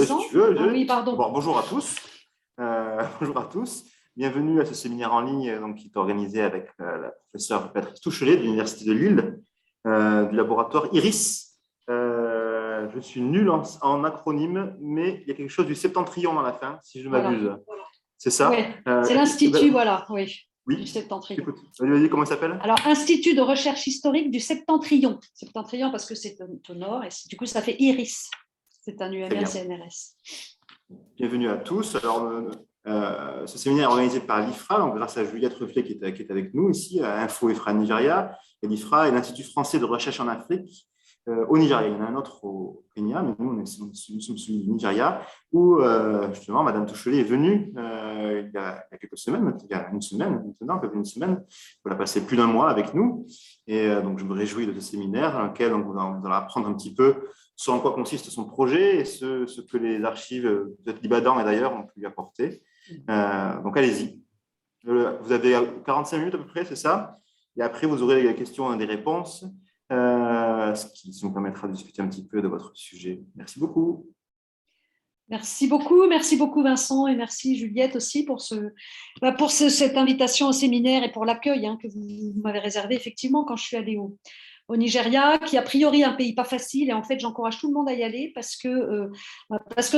Vincent. Si tu veux. Oui, pardon. Bon, bonjour à tous. Bonjour à tous. Bienvenue à ce séminaire en ligne qui est organisé avec la professeure Patrice Touchelet de l'Université de Lille, du laboratoire IRIS. Je suis nul en acronyme, mais il y a quelque chose du septentrion dans la fin, si je ne m'abuse. Voilà. C'est ça? Oui, c'est l'Institut, voilà, oui. Du septentrion. Écoute, vas-y, comment il s'appelle? Alors, Institut de recherche historique du septentrion. Septentrion parce que c'est au nord, et du coup, ça fait IRIS. C'est un UML CNRS. Bienvenue à tous. Alors, ce séminaire est organisé par l'IFRA, donc grâce à Juliette Reflet qui est avec nous ici, à Info IFRA Nigeria. Et l'IFRA est l'Institut français de recherche en Afrique au Nigeria. Il y en a un autre au Kenya, mais nous, nous sommes celui du Nigeria, où justement, Madame Touchelet est venue il y a quelques semaines, il y a une semaine, maintenant, une semaine. Elle a passé plus d'un mois avec nous. Et donc, je me réjouis de ce séminaire dans lequel on va apprendre un petit peu sur en quoi consiste son projet et ce que les archives, peut-être l'Ibadan et d'ailleurs, ont pu lui apporter. Donc, allez-y. Vous avez 45 minutes à peu près, c'est ça? Et après, vous aurez des questions et des réponses. Ce qui nous permettra de discuter un petit peu de votre sujet. Merci beaucoup. Merci beaucoup Vincent et merci Juliette aussi pour cette invitation au séminaire et pour l'accueil que vous m'avez réservé effectivement quand je suis allée au Nigeria, qui a priori un pays pas facile, et en fait j'encourage tout le monde à y aller parce que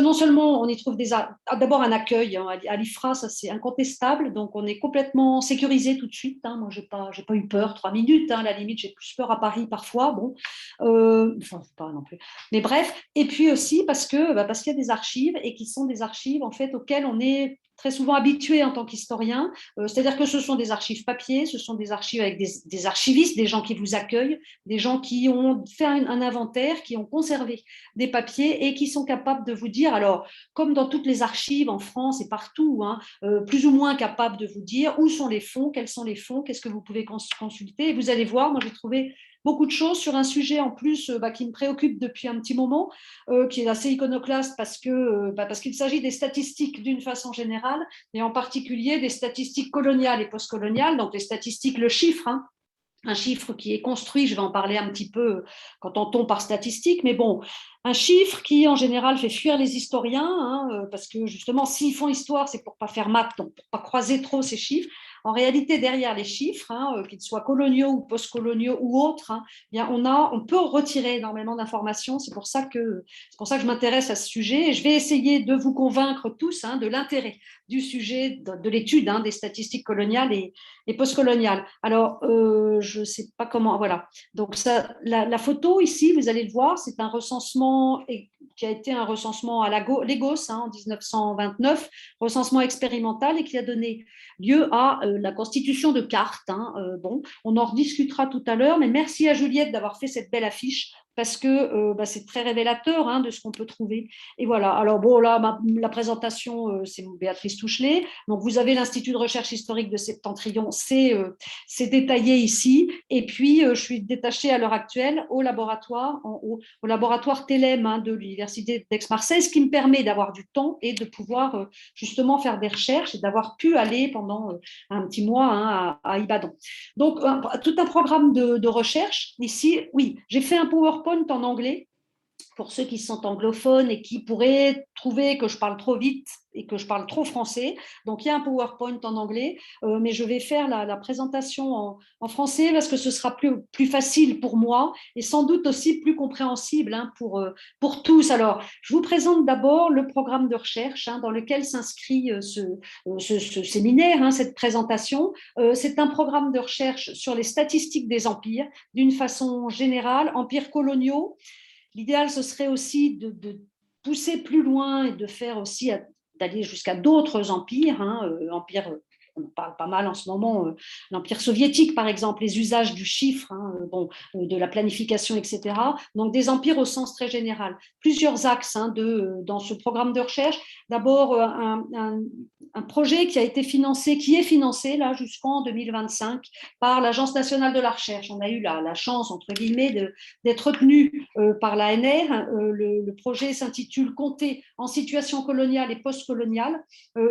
non seulement on y trouve d'abord un accueil à l'IFRA, ça c'est incontestable, donc on est complètement sécurisé tout de suite. Moi j'ai pas eu peur 3 minutes, à la limite j'ai plus peur à Paris parfois, enfin pas non plus, mais bref. Et puis aussi parce qu'il y a des archives et qui sont des archives en fait auxquelles on est très souvent habitué en tant qu'historien, c'est-à-dire que ce sont des archives papier, ce sont des archives avec des archivistes, des gens qui vous accueillent, des gens qui ont fait un inventaire, qui ont conservé des papiers et qui sont capables de vous dire, alors comme dans toutes les archives en France et partout, plus ou moins capables de vous dire où sont les fonds, quels sont les fonds, qu'est-ce que vous pouvez consulter. Et vous allez voir, moi j'ai trouvé beaucoup de choses sur un sujet en plus qui me préoccupe depuis un petit moment, qui est assez iconoclaste parce qu'il s'agit des statistiques d'une façon générale, et en particulier des statistiques coloniales et postcoloniales, donc les statistiques, le chiffre, un chiffre qui est construit, je vais en parler un petit peu quand on tombe par statistique, mais bon, un chiffre qui en général fait fuir les historiens, parce que justement s'ils font histoire, c'est pour ne pas faire maths, donc pour ne pas croiser trop ces chiffres. En réalité, derrière les chiffres, qu'ils soient coloniaux ou postcoloniaux ou autres, on peut retirer énormément d'informations. C'est pour ça que je m'intéresse à ce sujet, et je vais essayer de vous convaincre tous de l'intérêt du sujet de l'étude des statistiques coloniales et postcoloniales. Alors, je ne sais pas comment, voilà. Donc, la photo ici, vous allez le voir, c'est un recensement qui a été un recensement à Lagos en 1929, recensement expérimental, et qui a donné lieu à la constitution de cartes. On en rediscutera tout à l'heure, mais merci à Juliette d'avoir fait cette belle affiche, parce que c'est très révélateur de ce qu'on peut trouver. Et voilà, alors bon, là, la présentation, c'est Béatrice Touchelet. Donc, vous avez l'Institut de recherche historique de Septentrion, c'est détaillé ici. Et puis, je suis détachée à l'heure actuelle au laboratoire TELEM de l'Université d'Aix-Marseille, ce qui me permet d'avoir du temps et de pouvoir justement faire des recherches et d'avoir pu aller pendant un petit mois à Ibadan. Donc, tout un programme de recherche. Ici, oui, j'ai fait un PowerPoint en anglais pour ceux qui sont anglophones et qui pourraient trouver que je parle trop vite et que je parle trop français. Donc, il y a un PowerPoint en anglais, mais je vais faire la présentation en français parce que ce sera plus facile pour moi et sans doute aussi plus compréhensible pour tous. Alors, je vous présente d'abord le programme de recherche dans lequel s'inscrit ce séminaire, cette présentation. C'est un programme de recherche sur les statistiques des empires d'une façon générale, empires coloniaux. L'idéal, ce serait aussi de pousser plus loin et de faire aussi, d'aller jusqu'à d'autres empires, empires, on en parle pas mal en ce moment, l'empire soviétique par exemple, les usages du chiffre, de la planification, etc. Donc des empires au sens très général. Plusieurs axes dans ce programme de recherche. D'abord, un projet qui est financé là jusqu'en 2025 par l'Agence nationale de la recherche. On a eu la chance, entre guillemets, d'être retenu par l'ANR. Le projet s'intitule « Compter en situation coloniale et post-coloniale ».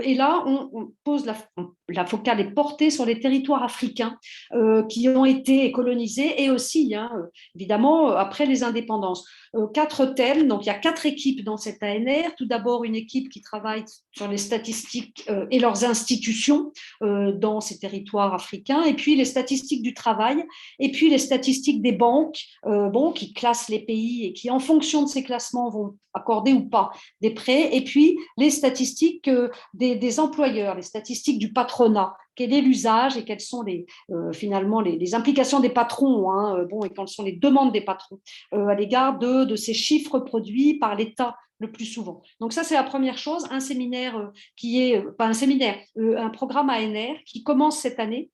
Et là, on pose la focale est portée sur les territoires africains qui ont été colonisés et aussi, évidemment, après les indépendances. 4 thèmes, donc il y a 4 équipes dans cette ANR. Tout d'abord, une équipe qui travaille sur les statistiques et leurs institutions dans ces territoires africains, et puis les statistiques du travail, et puis les statistiques des banques, qui classent les pays et qui, en fonction de ces classements, vont accorder ou pas des prêts, et puis les statistiques des employeurs, les statistiques du patronat. Quel est l'usage et quelles sont finalement les implications des patrons, et quelles sont les demandes des patrons à l'égard de ces chiffres produits par l'État le plus souvent. Donc ça, c'est la première chose, un séminaire pas un séminaire, un programme ANR qui commence cette année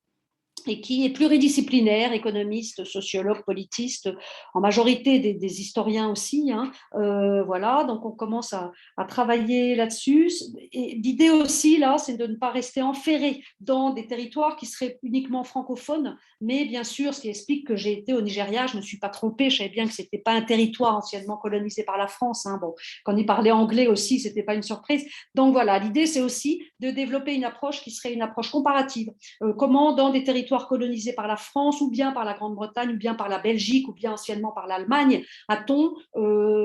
et qui est pluridisciplinaire, économiste, sociologue, politiste, en majorité des historiens aussi. Voilà, donc on commence à travailler là-dessus. Et l'idée aussi, là, c'est de ne pas rester enferré dans des territoires qui seraient uniquement francophones, mais bien sûr, ce qui explique que j'ai été au Nigeria, je ne me suis pas trompée, je savais bien que ce n'était pas un territoire anciennement colonisé par la France. Bon, quand ils parlaient anglais aussi, ce n'était pas une surprise. Donc voilà, l'idée, c'est aussi de développer une approche qui serait une approche comparative. Comment, dans des territoires colonisés par la France, ou bien par la Grande-Bretagne, ou bien par la Belgique, ou bien anciennement par l'Allemagne, a-t-on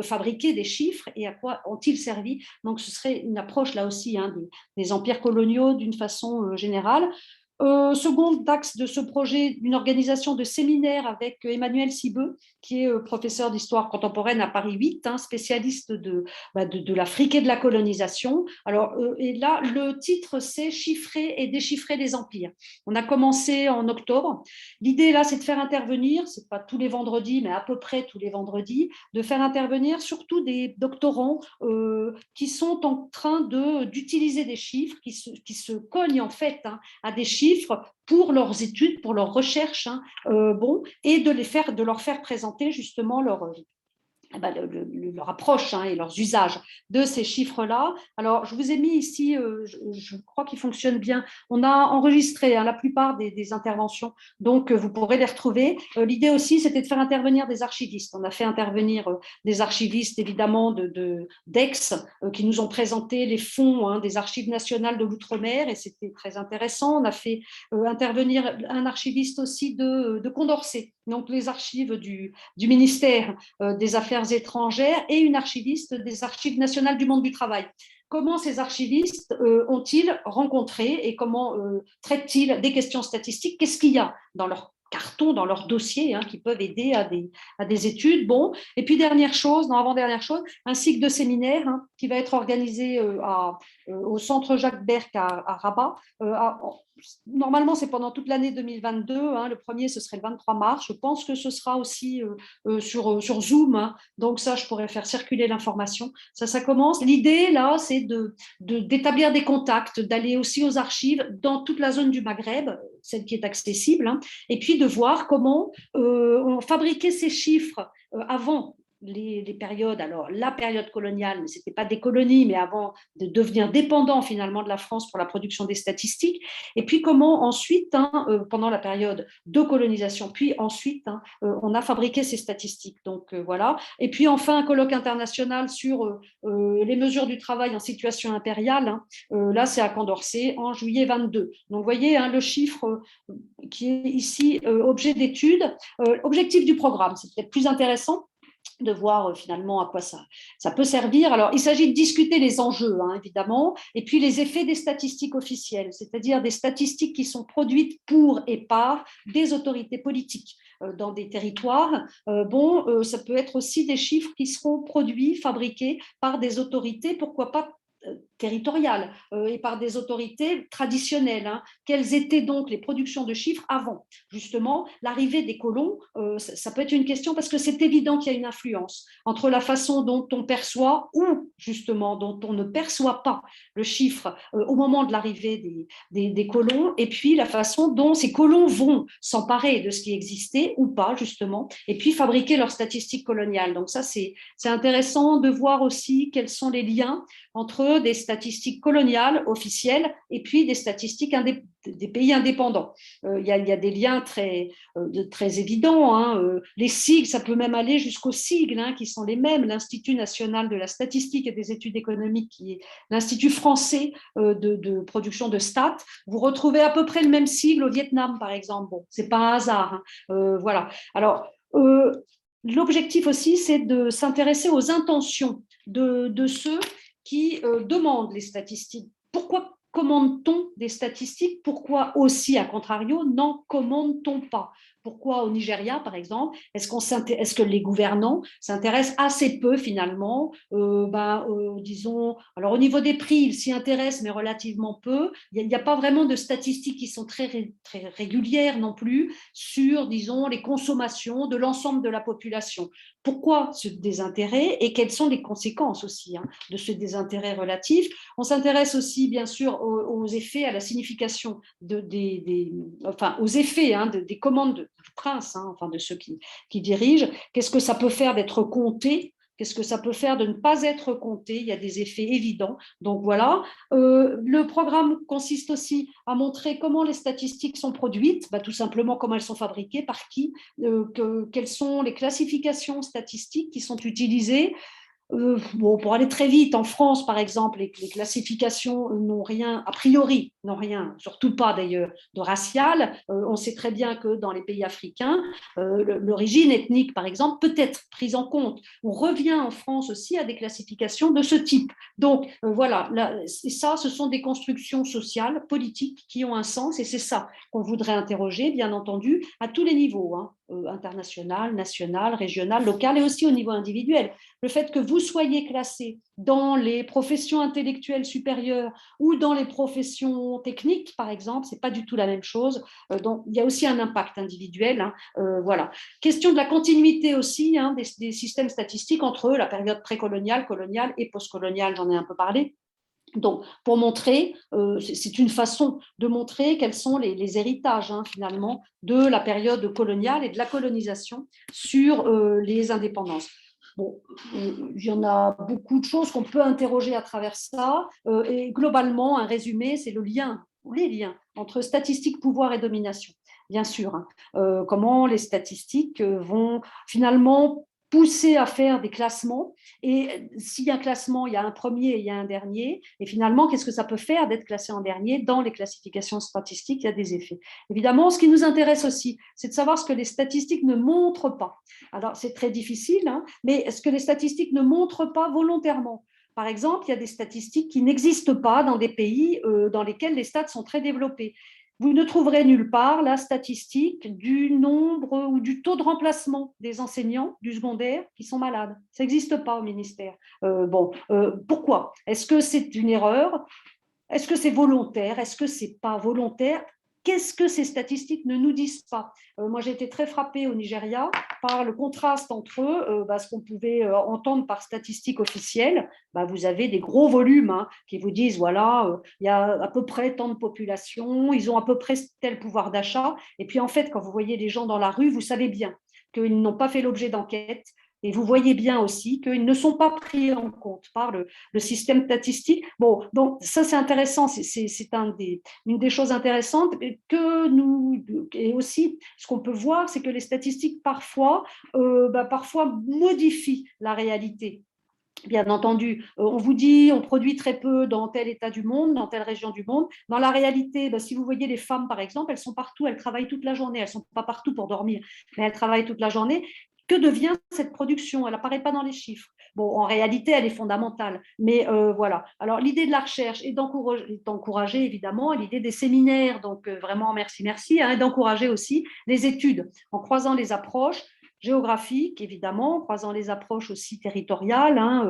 fabriqué des chiffres et à quoi ont-ils servi? Donc ce serait une approche là aussi des empires coloniaux d'une façon générale. Second axe de ce projet, une organisation de séminaire avec Emmanuel Sibeux, qui est professeur d'histoire contemporaine à Paris 8, spécialiste de l'Afrique et de la colonisation. Alors, et là, le titre, c'est « Chiffrer et déchiffrer les empires ». On a commencé en octobre. L'idée, là, c'est de faire intervenir, ce n'est pas tous les vendredis, mais à peu près tous les vendredis, de faire intervenir surtout des doctorants qui sont en train d'utiliser des chiffres, qui se cognent en fait à des chiffres pour leurs études, pour leurs recherches, et de leur faire présenter justement leur approche et leurs usages de ces chiffres-là. Alors, je vous ai mis ici, je crois qu'ils fonctionnent bien. On a enregistré la plupart des interventions, donc vous pourrez les retrouver. L'idée aussi, c'était de faire intervenir des archivistes. On a fait intervenir des archivistes, évidemment, d'Aix, qui nous ont présenté les fonds des archives nationales de l'outre-mer, et c'était très intéressant. On a fait intervenir un archiviste aussi de Condorcet, donc les archives du ministère des Affaires étrangères, et une archiviste des Archives nationales du monde du travail. Comment ces archivistes ont-ils rencontré et comment traitent-ils des questions statistiques? Qu'est-ce qu'il y a dans leur carton, dans leur dossier, qui peuvent aider à des études? Bon, et puis avant-dernière chose, un cycle de séminaires qui va être organisé au centre Jacques Berck à Rabat. Normalement, c'est pendant toute l'année 2022. Le premier, ce serait le 23 mars. Je pense que ce sera aussi sur Zoom. Donc ça, je pourrais faire circuler l'information. Ça commence. L'idée, là, c'est d'établir des contacts, d'aller aussi aux archives dans toute la zone du Maghreb, celle qui est accessible, et puis de voir comment on fabriquait ces chiffres avant les périodes, alors la période coloniale, ce n'était pas des colonies, mais avant de devenir dépendant finalement de la France pour la production des statistiques, et puis comment ensuite, pendant la période de colonisation, puis ensuite, on a fabriqué ces statistiques. Donc voilà. Et puis enfin, un colloque international sur les mesures du travail en situation impériale. Là, c'est à Condorcet en juillet 22. Donc vous voyez, le chiffre qui est ici objet d'étude. Objectif du programme, c'est peut-être plus intéressant de voir finalement à quoi ça peut servir. Alors, il s'agit de discuter les enjeux, évidemment, et puis les effets des statistiques officielles, c'est-à-dire des statistiques qui sont produites pour et par des autorités politiques dans des territoires. Ça peut être aussi des chiffres qui seront produits, fabriqués par des autorités, pourquoi pas territoriales et par des autorités traditionnelles. Quelles étaient donc les productions de chiffres avant justement l'arrivée des colons? Ça peut être une question parce que c'est évident qu'il y a une influence entre la façon dont on perçoit ou justement dont on ne perçoit pas le chiffre au moment de l'arrivée des colons, et puis la façon dont ces colons vont s'emparer de ce qui existait ou pas justement, et puis fabriquer leurs statistiques coloniales. Donc ça, c'est intéressant de voir aussi quels sont les liens entre des statistiques statistiques coloniales officielles et puis des statistiques des pays indépendants. Il y a des liens très évidents. Hein. Les sigles, ça peut même aller jusqu'aux sigles, hein, qui sont les mêmes. L'Institut national de la statistique et des études économiques, qui est l'Institut français de production de stats, vous retrouvez à peu près le même sigle au Vietnam, par exemple. Bon, c'est pas un hasard. Hein. Voilà. Alors, l'objectif aussi, c'est de s'intéresser aux intentions de ceux qui demandent les statistiques. Pourquoi commande-t-on des statistiques? Pourquoi aussi, à contrario, n'en commande-t-on pas? Pourquoi au Nigeria, par exemple, est-ce que les gouvernants s'intéressent assez peu finalement, disons, alors au niveau des prix, ils s'y intéressent, mais relativement peu. Il n'y a pas vraiment de statistiques qui sont très régulières non plus sur, disons, les consommations de l'ensemble de la population. Pourquoi ce désintérêt et quelles sont les conséquences aussi, hein, de ce désintérêt relatif? On s'intéresse aussi, bien sûr, aux effets, à la signification aux effets, hein, des commandes du prince, hein, enfin de ceux qui dirigent. Qu'est-ce que ça peut faire d'être compté? Qu'est-ce que ça peut faire de ne pas être compté? Il y a des effets évidents. Donc voilà. Le programme consiste aussi à montrer comment les statistiques sont produites, tout simplement comment elles sont fabriquées, par qui, quelles sont les classifications statistiques qui sont utilisées. Pour aller très vite, en France, par exemple, les classifications n'ont rien, a priori, n'ont rien, surtout pas d'ailleurs, de racial. On sait très bien que dans les pays africains, l'origine ethnique, par exemple, peut être prise en compte. On revient en France aussi à des classifications de ce type. Donc, voilà, ça, ce sont des constructions sociales, politiques, qui ont un sens, et c'est ça qu'on voudrait interroger, bien entendu, à tous les niveaux, hein, international, national, régional, local, et aussi au niveau individuel. Le fait que vous soyez classé dans les professions intellectuelles supérieures ou dans les professions techniques, par exemple, ce n'est pas du tout la même chose. Donc, il y a aussi un impact individuel. Hein. Voilà. Question de la continuité aussi, hein, des systèmes statistiques entre la période précoloniale, coloniale et postcoloniale, j'en ai un peu parlé. Donc, pour montrer, c'est une façon de montrer quels sont les héritages, hein, finalement, de la période coloniale et de la colonisation sur les indépendances. Bon, il y en a beaucoup de choses qu'on peut interroger à travers ça. Et globalement, un résumé, c'est le lien, ou les liens entre statistique, pouvoir et domination, bien sûr. Hein. Comment les statistiques vont finalement pousser à faire des classements. Et s'il y a un classement, il y a un premier et il y a un dernier. Et finalement, qu'est-ce que ça peut faire d'être classé en dernier? Dans les classifications statistiques, il y a des effets. Évidemment, ce qui nous intéresse aussi, c'est de savoir ce que les statistiques ne montrent pas. Alors, c'est très difficile, hein, mais ce que les statistiques ne montrent pas volontairement. Par exemple, il y a des statistiques qui n'existent pas dans des pays dans lesquels les stats sont très développés. Vous ne trouverez nulle part la statistique du nombre ou du taux de remplacement des enseignants du secondaire qui sont malades. Ça n'existe pas au ministère. Pourquoi? Est-ce que c'est une erreur? Est-ce que c'est volontaire? Est-ce que ce n'est pas volontaire? Qu'est-ce que ces statistiques ne nous disent pas? Moi, j'ai été très frappée au Nigeria par le contraste entre ce qu'on pouvait entendre par statistiques officielles. Vous avez des gros volumes, hein, qui vous disent, voilà, il y a à peu près tant de population, ils ont à peu près tel pouvoir d'achat. Et puis, en fait, quand vous voyez les gens dans la rue, vous savez bien qu'ils n'ont pas fait l'objet d'enquête. Et vous voyez bien aussi qu'ils ne sont pas pris en compte par le système statistique. Bon, donc ça c'est intéressant, c'est une des choses intéressantes que nous, et aussi ce qu'on peut voir, c'est que les statistiques parfois modifient la réalité. Bien entendu, on vous dit on produit très peu dans tel état du monde, dans telle région du monde. Dans la réalité, si vous voyez les femmes, par exemple, elles sont partout, elles travaillent toute la journée. Elles ne sont pas partout pour dormir, mais elles travaillent toute la journée. Que devient cette production? Elle n'apparaît pas dans les chiffres. Bon, en réalité, elle est fondamentale. Mais voilà. Alors, l'idée de la recherche est d'encourager, évidemment, l'idée des séminaires. Donc, vraiment, merci, hein, et d'encourager aussi les études en croisant les approches géographiques, évidemment, en croisant les approches aussi territoriales, hein,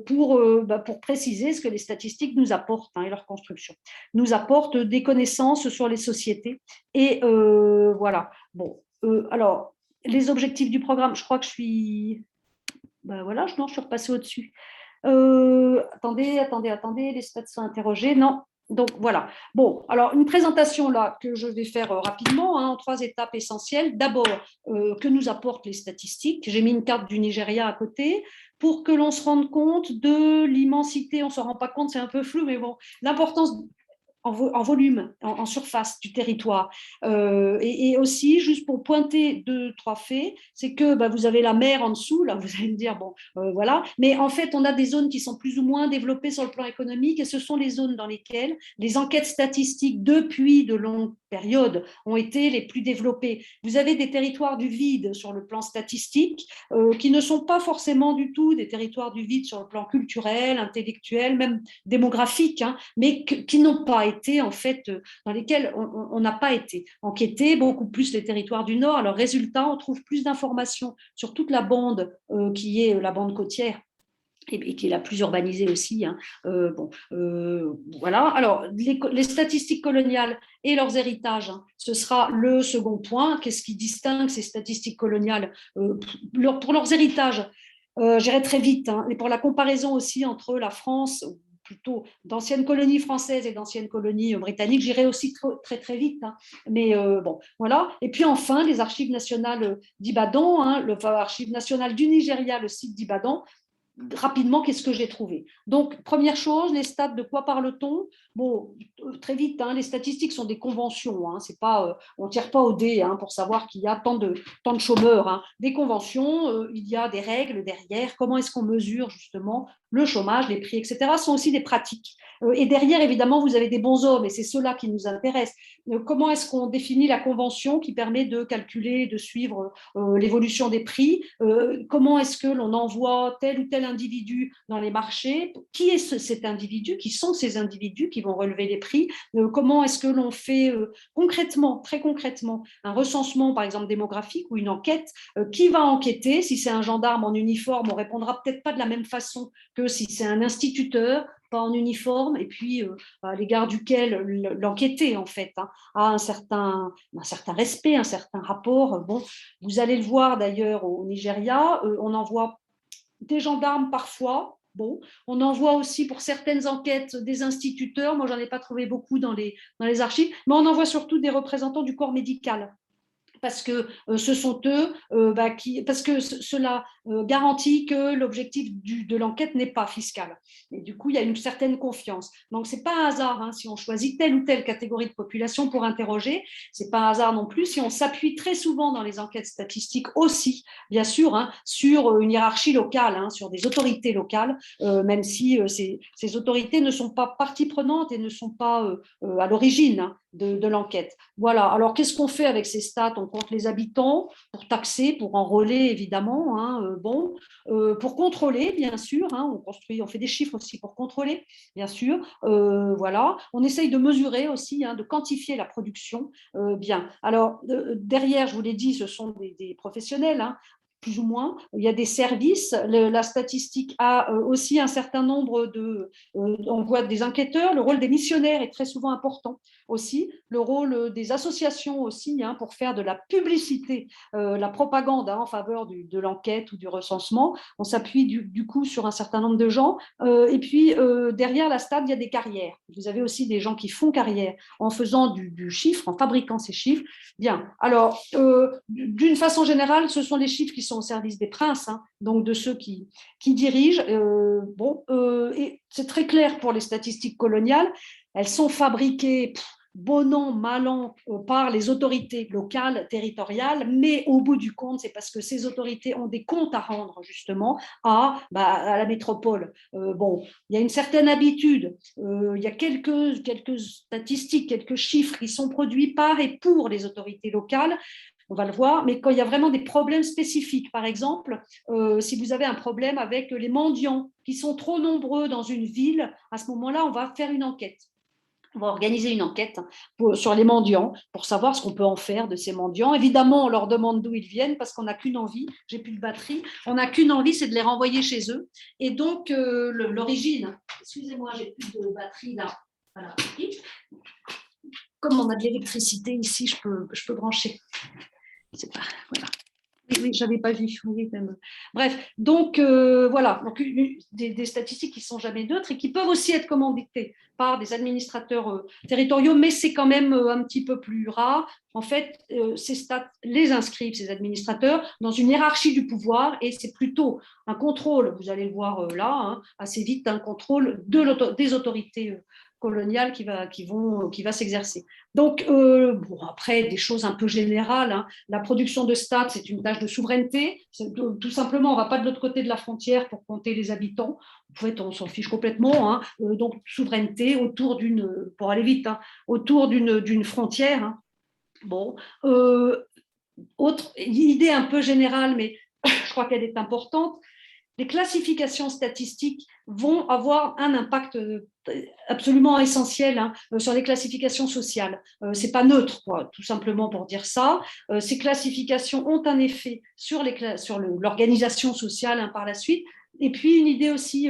pour préciser ce que les statistiques nous apportent, hein, et leur construction. Nous apportent des connaissances sur les sociétés. Et voilà. Bon, alors, les objectifs du programme, je crois que je suis... voilà, je suis repassée au-dessus. Attendez, les stats sont interrogés. Non, donc voilà. Bon, alors une présentation là que je vais faire rapidement, hein, en 3 étapes essentielles. D'abord, que nous apportent les statistiques? J'ai mis une carte du Nigeria à côté pour que l'on se rende compte de l'immensité, on ne s'en rend pas compte, c'est un peu flou, mais bon, l'importance en volume, en surface du territoire. Et aussi, juste pour pointer 2, 3 faits, c'est que vous avez la mer en dessous, là vous allez me dire, bon, voilà, mais en fait, on a des zones qui sont plus ou moins développées sur le plan économique, et ce sont les zones dans lesquelles les enquêtes statistiques, depuis de longues périodes, ont été les plus développées. Vous avez des territoires du vide sur le plan statistique, qui ne sont pas forcément du tout des territoires du vide sur le plan culturel, intellectuel, même démographique, hein, mais qui n'ont pas été, en fait, dans lesquels on n'a pas été enquêté, beaucoup plus les territoires du Nord. Alors, résultat, on trouve plus d'informations sur toute la bande qui est la bande côtière, et qui est la plus urbanisée aussi. Hein. Voilà. Alors, les statistiques coloniales et leurs héritages, hein, ce sera le second point. Qu'est-ce qui distingue ces statistiques coloniales pour leurs héritages? J'irai très vite. Hein, et pour la comparaison aussi entre la France, plutôt d'anciennes colonies françaises et d'anciennes colonies britanniques, j'irai aussi très, très vite. Hein. Mais bon, voilà. Et puis enfin, les archives nationales d'Ibadan, hein, l'archive nationale du Nigeria, le site d'Ibadan. Rapidement, qu'est-ce que j'ai trouvé? Donc, première chose, les stats, de quoi parle-t-on? Bon, très vite, hein, les statistiques sont des conventions. Hein, c'est pas, on ne tire pas au dé, hein, pour savoir qu'il y a tant de chômeurs. Hein. Des conventions, il y a des règles derrière. Comment est-ce qu'on mesure justement le chômage, les prix, etc. Ce sont aussi des pratiques. Et derrière, évidemment, vous avez des bons hommes, et c'est ceux-là qui nous intéressent. Comment est-ce qu'on définit la convention qui permet de calculer, de suivre l'évolution des prix? Comment est-ce que l'on envoie tel ou tel individu dans les marchés? Qui est cet individu? Qui sont ces individus qui vont relever les prix? Comment est-ce que l'on fait concrètement, très concrètement, un recensement, par exemple, démographique ou une enquête? Qui va enquêter? Si c'est un gendarme en uniforme, on répondra peut-être pas de la même façon que si c'est un instituteur, pas en uniforme, et puis à l'égard duquel l'enquêté, en fait, hein, a un certain respect, un certain rapport. Bon, vous allez le voir d'ailleurs au Nigeria, on envoie des gendarmes parfois. Bon, on envoie aussi pour certaines enquêtes des instituteurs. Moi, j'en ai pas trouvé beaucoup dans les archives, mais on envoie surtout des représentants du corps médical, parce que ce sont eux, parce que cela garantit que l'objectif de l'enquête n'est pas fiscal. Et du coup, il y a une certaine confiance. Donc, ce n'est pas un hasard, hein, si on choisit telle ou telle catégorie de population pour interroger. Ce n'est pas un hasard non plus si on s'appuie très souvent dans les enquêtes statistiques aussi, bien sûr, hein, sur une hiérarchie locale, hein, sur des autorités locales, même si ces autorités ne sont pas partie prenante et ne sont pas à l'origine, hein, de l'enquête. Voilà. Alors, qu'est-ce qu'on fait avec ces stats? On compte les habitants pour taxer, pour enrôler, évidemment. Hein, pour contrôler, bien sûr. Hein, on fait des chiffres aussi pour contrôler, bien sûr. Voilà. On essaye de mesurer aussi, hein, de quantifier la production. Bien. Alors, derrière, je vous l'ai dit, ce sont des professionnels, hein, plus ou moins. Il y a des services. La statistique a aussi un certain nombre on voit des enquêteurs. Le rôle des missionnaires est très souvent important aussi. Le rôle des associations aussi, hein, pour faire de la publicité, la propagande, hein, en faveur de l'enquête ou du recensement. On s'appuie du coup sur un certain nombre de gens. Et puis, derrière la stat, il y a des carrières. Vous avez aussi des gens qui font carrière en faisant du chiffre, en fabriquant ces chiffres. Bien. Alors, d'une façon générale, ce sont les chiffres qui sont au service des princes, hein, donc de ceux qui dirigent. Et c'est très clair pour les statistiques coloniales. Elles sont fabriquées, bon an, mal an, par les autorités locales, territoriales, mais au bout du compte, c'est parce que ces autorités ont des comptes à rendre justement à la métropole. Bon, il y a une certaine habitude, il y a quelques statistiques, quelques chiffres qui sont produits par et pour les autorités locales. On va le voir, mais quand il y a vraiment des problèmes spécifiques, par exemple, si vous avez un problème avec les mendiants qui sont trop nombreux dans une ville, à ce moment-là, on va faire une enquête. On va organiser une enquête sur les mendiants pour savoir ce qu'on peut en faire de ces mendiants. Évidemment, on leur demande d'où ils viennent parce qu'on n'a qu'une envie, j'ai plus de batterie, on n'a qu'une envie, c'est de les renvoyer chez eux. Et donc, l'origine, excusez-moi, j'ai plus de batterie là. Voilà. Comme on a de l'électricité ici, je peux brancher. C'est pas, voilà. oui, j'avais pas vu. Oui, même. Bref, donc voilà, donc, des statistiques qui sont jamais neutres et qui peuvent aussi être commanditées par des administrateurs territoriaux, mais c'est quand même un petit peu plus rare. En fait, ces stats les inscrivent, ces administrateurs, dans une hiérarchie du pouvoir et c'est plutôt un contrôle, vous allez le voir là, hein, assez vite, un contrôle des autorités coloniales qui va s'exercer. Donc, bon, après, des choses un peu générales, hein. La production de stats, c'est une tâche de souveraineté. Tout simplement, on ne va pas de l'autre côté de la frontière pour compter les habitants. En fait, on s'en fiche complètement, hein. Donc, souveraineté autour pour aller vite, hein, autour d'une frontière, hein. Bon, autre idée un peu générale, mais je crois qu'elle est importante. Les classifications statistiques vont avoir un impact absolument essentiel, hein, sur les classifications sociales. C'est pas neutre, quoi, tout simplement pour dire ça. Ces classifications ont un effet sur l'organisation sociale, hein, par la suite. Et puis une idée aussi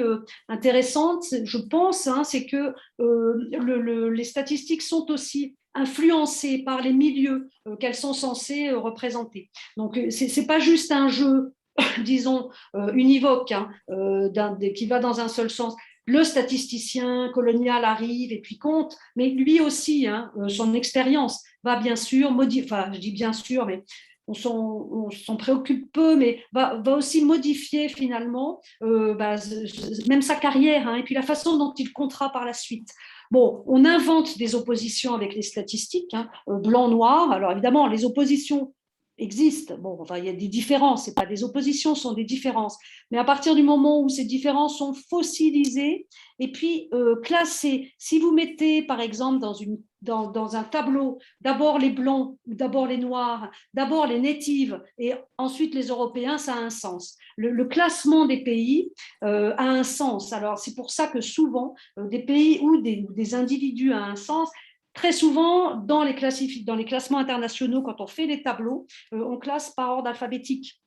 intéressante, je pense, hein, c'est que les statistiques sont aussi influencées par les milieux qu'elles sont censées représenter. Donc c'est pas juste un jeu disons, univoque, hein, qui va dans un seul sens. Le statisticien colonial arrive et puis compte, mais lui aussi, hein, son expérience va bien sûr modifier, enfin je dis bien sûr, mais on s'en préoccupe peu, mais va aussi modifier finalement même sa carrière, hein, et puis la façon dont il comptera par la suite. Bon, on invente des oppositions avec les statistiques, hein, blanc-noir. Alors évidemment, les oppositions existent. Bon, enfin, il y a des différences, c'est pas des oppositions, ce sont des différences. Mais à partir du moment où ces différences sont fossilisées et puis classées, si vous mettez par exemple dans un tableau d'abord les blancs, d'abord les noirs, d'abord les natives et ensuite les Européens, ça a un sens. Le classement des pays a un sens. Alors c'est pour ça que souvent des pays ou des individus a un sens. Très souvent, dans les classements internationaux, quand on fait les tableaux, on classe par ordre alphabétique.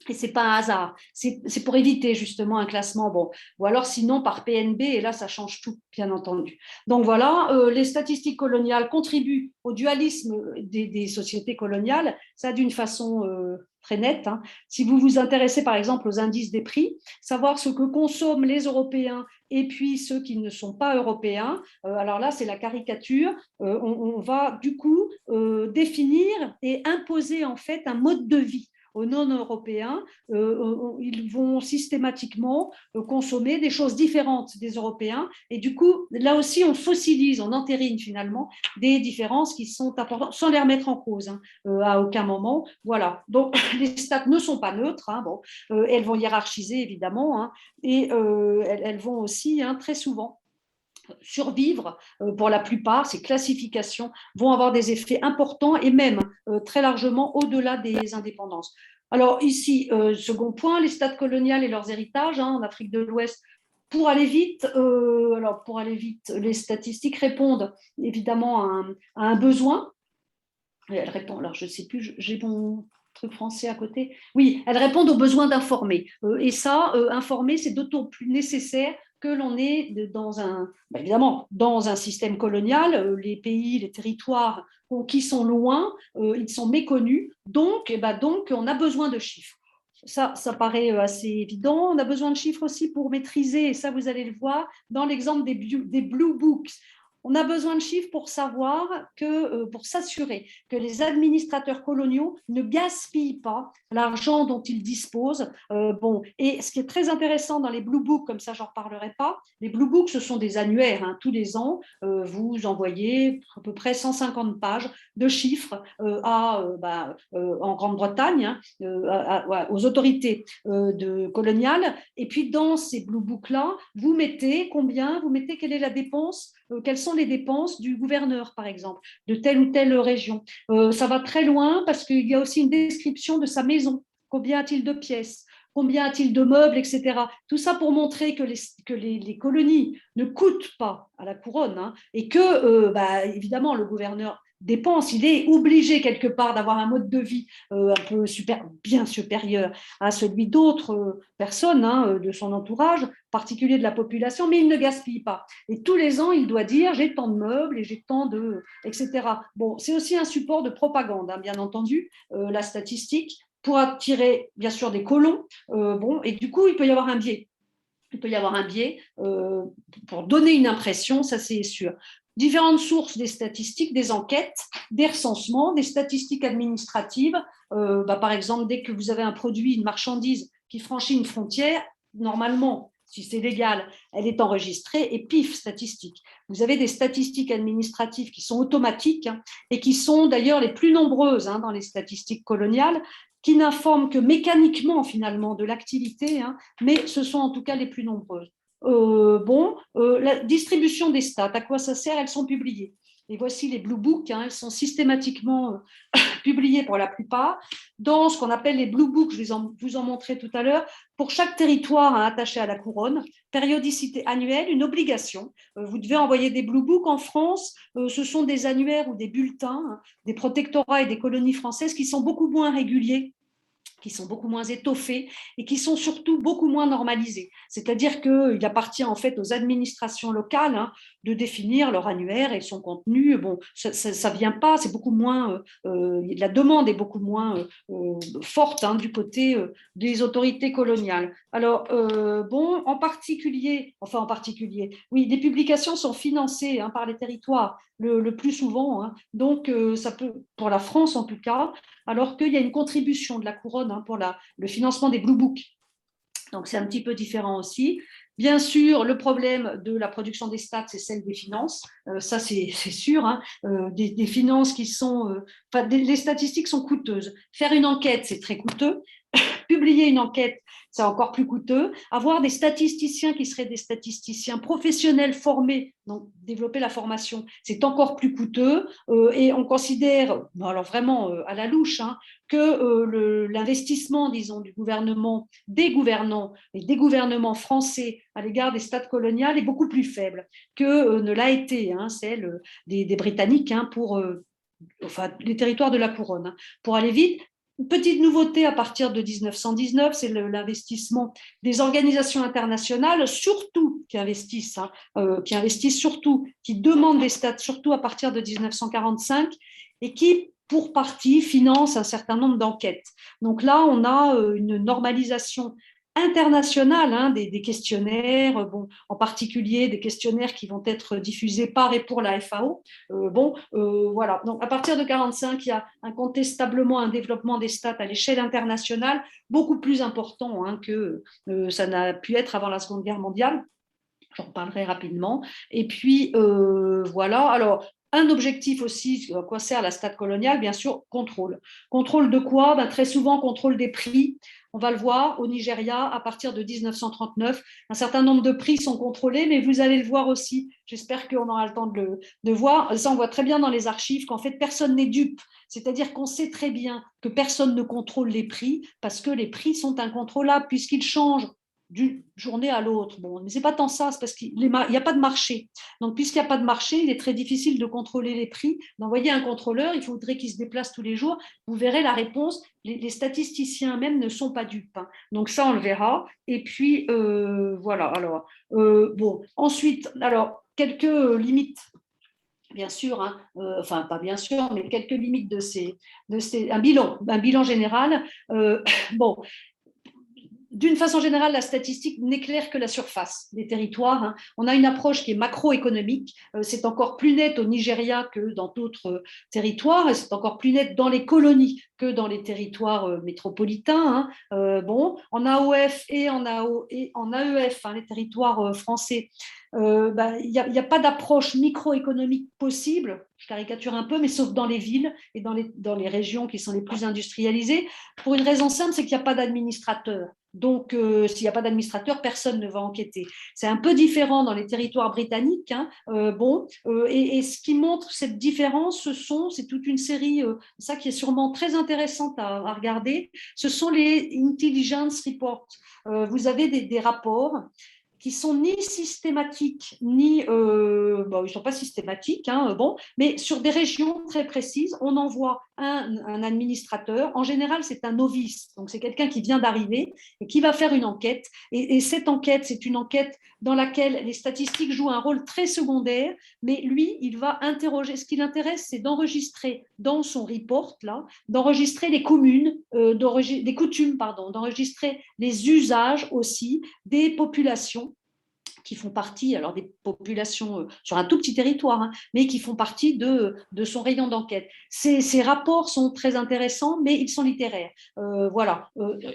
Et ce n'est pas un hasard. C'est pour éviter justement un classement. Bon. Ou alors sinon par PNB, et là, ça change tout, bien entendu. Donc voilà, les statistiques coloniales contribuent au dualisme des sociétés coloniales, ça d'une façon très nette, hein. Si vous vous intéressez par exemple aux indices des prix, savoir ce que consomment les Européens et puis ceux qui ne sont pas européens, alors là, c'est la caricature. On va du coup définir et imposer en fait un mode de vie aux non-européens. Ils vont systématiquement consommer des choses différentes des Européens. Et du coup, là aussi, on fossilise, on entérine finalement des différences qui sont importantes, sans les remettre en cause, hein, à aucun moment. Voilà. Donc, les stats ne sont pas neutres. Hein, bon, elles vont hiérarchiser, évidemment, hein, et elles vont aussi, hein, très souvent, survivre. Pour la plupart, ces classifications vont avoir des effets importants et même très largement au-delà des indépendances. Alors ici, second point, les stades coloniales et leurs héritages, hein, en Afrique de l'Ouest. Pour aller vite, les statistiques répondent évidemment à un besoin. Elles répondent, alors je ne sais plus, j'ai mon truc français à côté. Oui, elles répondent aux besoins d'informer. Et ça, informer, c'est d'autant plus nécessaire que l'on est évidemment, dans un système colonial. Les pays, les territoires qui sont loin, ils sont méconnus. Donc, on a besoin de chiffres. Ça paraît assez évident. On a besoin de chiffres aussi pour maîtriser, et ça, vous allez le voir, dans l'exemple des Blue Books. On a besoin de chiffres pour pour s'assurer que les administrateurs coloniaux ne gaspillent pas l'argent dont ils disposent. Et ce qui est très intéressant dans les Blue Books, comme ça, j'en reparlerai pas. Les Blue Books, ce sont des annuaires, hein, tous les ans. Vous envoyez à peu près 150 pages de chiffres en Grande-Bretagne, hein, aux autorités coloniales. Et puis dans ces Blue Books-là, vous mettez quelle est la dépense, quelles sont les dépenses du gouverneur, par exemple, de telle ou telle région. Ça va très loin parce qu'il y a aussi une description de sa maison. Combien a-t-il de pièces? Combien a-t-il de meubles, etc. Tout ça pour montrer que les colonies ne coûtent pas à la couronne, hein, et que, évidemment, le gouverneur dépense, il est obligé quelque part d'avoir un mode de vie un peu bien supérieur à celui d'autres personnes, hein, de son entourage, particulier de la population, mais il ne gaspille pas. Et tous les ans, il doit dire j'ai tant de meubles et j'ai tant etc. Bon, c'est aussi un support de propagande, hein, bien entendu, la statistique, pour attirer bien sûr des colons. Bon, et du coup, il peut y avoir un biais. Il peut y avoir un biais pour donner une impression, ça c'est sûr. Différentes sources des statistiques, des enquêtes, des recensements, des statistiques administratives. Par exemple, dès que vous avez un produit, une marchandise qui franchit une frontière, normalement, si c'est légal, elle est enregistrée et pif, statistique. Vous avez des statistiques administratives qui sont automatiques et qui sont d'ailleurs les plus nombreuses dans les statistiques coloniales, qui n'informent que mécaniquement finalement de l'activité, mais ce sont en tout cas les plus nombreuses. La distribution des stats, à quoi ça sert? Elles sont publiées. Et voici les Blue Books, elles sont systématiquement publiées pour la plupart dans ce qu'on appelle les Blue Books, je vous en montrer tout à l'heure, pour chaque territoire attaché à la couronne, périodicité annuelle, une obligation. Vous devez envoyer des Blue Books en France, ce sont des annuaires ou des bulletins des protectorats et des colonies françaises qui sont beaucoup moins réguliers, qui sont beaucoup moins étoffés et qui sont surtout beaucoup moins normalisés. C'est-à-dire qu'il appartient en fait aux administrations locales de définir leur annuaire et son contenu. Bon, ça vient pas, c'est beaucoup moins, la demande est beaucoup moins forte du côté des autorités coloniales. Alors, en particulier, oui, des publications sont financées par les territoires le plus souvent, donc ça peut, pour la France en tout cas, alors qu'il y a une contribution de la couronne pour le financement des Blue Books. Donc, c'est un petit peu différent aussi. Bien sûr, le problème de la production des stats, c'est celle des finances. Ça, c'est sûr. Des finances qui sont... les statistiques sont coûteuses. Faire une enquête, c'est très coûteux. Publier une enquête, c'est encore plus coûteux. Avoir des statisticiens qui seraient des statisticiens professionnels formés, donc développer la formation, c'est encore plus coûteux. Et on considère, alors vraiment à la louche, que l'investissement, disons, du gouvernement, des gouvernants et des gouvernements français à l'égard des stats coloniales est beaucoup plus faible que ne l'a été celle des Britanniques pour les territoires de la couronne. Pour aller vite, une petite nouveauté à partir de 1919, c'est l'investissement des organisations internationales, surtout qui investissent surtout, qui demandent des stats surtout à partir de 1945 et qui, pour partie, financent un certain nombre d'enquêtes. Donc là, on a une normalisation internationale des questionnaires, en particulier des questionnaires qui vont être diffusés par et pour la FAO. Voilà. Donc, à partir de 1945, il y a incontestablement un développement des stats à l'échelle internationale beaucoup plus important que ça n'a pu être avant la Seconde Guerre mondiale. J'en parlerai rapidement. Et puis, voilà. Alors, un objectif aussi, à quoi sert la stat coloniale? Bien sûr, contrôle. Contrôle de quoi? Très souvent, contrôle des prix. On va le voir au Nigeria, à partir de 1939, un certain nombre de prix sont contrôlés, mais vous allez le voir aussi, j'espère qu'on aura le temps de voir, ça on voit très bien dans les archives qu'en fait personne n'est dupe, c'est-à-dire qu'on sait très bien que personne ne contrôle les prix parce que les prix sont incontrôlables puisqu'ils changent d'une journée à l'autre. Bon, mais ce n'est pas tant ça, c'est parce qu'il n'y a pas de marché. Donc, puisqu'il n'y a pas de marché, il est très difficile de contrôler les prix. D'envoyer un contrôleur, il faudrait qu'il se déplace tous les jours. Vous verrez la réponse. Les statisticiens même ne sont pas dupes. Donc, ça, on le verra. Et puis, voilà. Alors, ensuite, alors, quelques limites. Bien sûr, enfin pas bien sûr, mais quelques limites un bilan général. Bon, d'une façon générale, la statistique n'éclaire que la surface des territoires. On a une approche qui est macroéconomique. C'est encore plus net au Nigeria que dans d'autres territoires. C'est encore plus net dans les colonies que dans les territoires métropolitains. En AOF et en AEF, les territoires français, il n'y a pas d'approche microéconomique possible, je caricature un peu, mais sauf dans les villes et dans les régions qui sont les plus industrialisées, pour une raison simple, c'est qu'il n'y a pas d'administrateur. Donc, s'il n'y a pas d'administrateur, personne ne va enquêter. C'est un peu différent dans les territoires britanniques. Et ce qui montre cette différence, c'est toute une série, ça qui est sûrement très intéressante à regarder, ce sont les intelligence reports. Vous avez des rapports qui sont ni systématiques, ni… bon, ils ne sont pas systématiques, hein, bon, mais sur des régions très précises, on envoie un administrateur. En général, c'est un novice, donc c'est quelqu'un qui vient d'arriver et qui va faire une enquête. Et cette enquête, c'est une enquête dans laquelle les statistiques jouent un rôle très secondaire, mais lui, il va interroger. Ce qui l'intéresse, c'est d'enregistrer dans son report, là, d'enregistrer les communes, des coutumes, pardon, d'enregistrer les usages aussi des populations qui font partie, alors des populations sur un tout petit territoire, hein, mais qui font partie de son rayon d'enquête. Ces rapports sont très intéressants, mais ils sont littéraires. Voilà.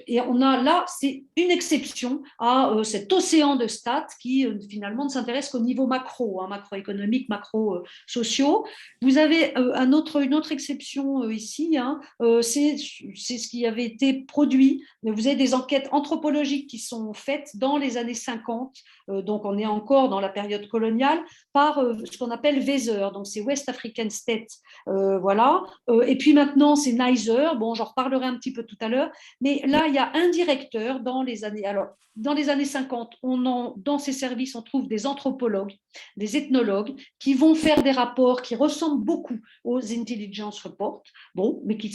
Et on a là, c'est une exception à cet océan de stats qui finalement ne s'intéresse qu'au niveau macro, hein, macroéconomique, macro-sociaux. Vous avez une autre exception ici, hein, c'est ce qui avait été produit. Vous avez des enquêtes anthropologiques qui sont faites dans les années 50, donc on est encore dans la période coloniale, par ce qu'on appelle Weser, donc c'est West African State, voilà. Et puis maintenant c'est Nicer, bon j'en reparlerai un petit peu tout à l'heure, mais là il y a un directeur dans les années, alors dans les années 50, dans ces services on trouve des anthropologues, des ethnologues qui vont faire des rapports qui ressemblent beaucoup aux intelligence reports, bon, mais qui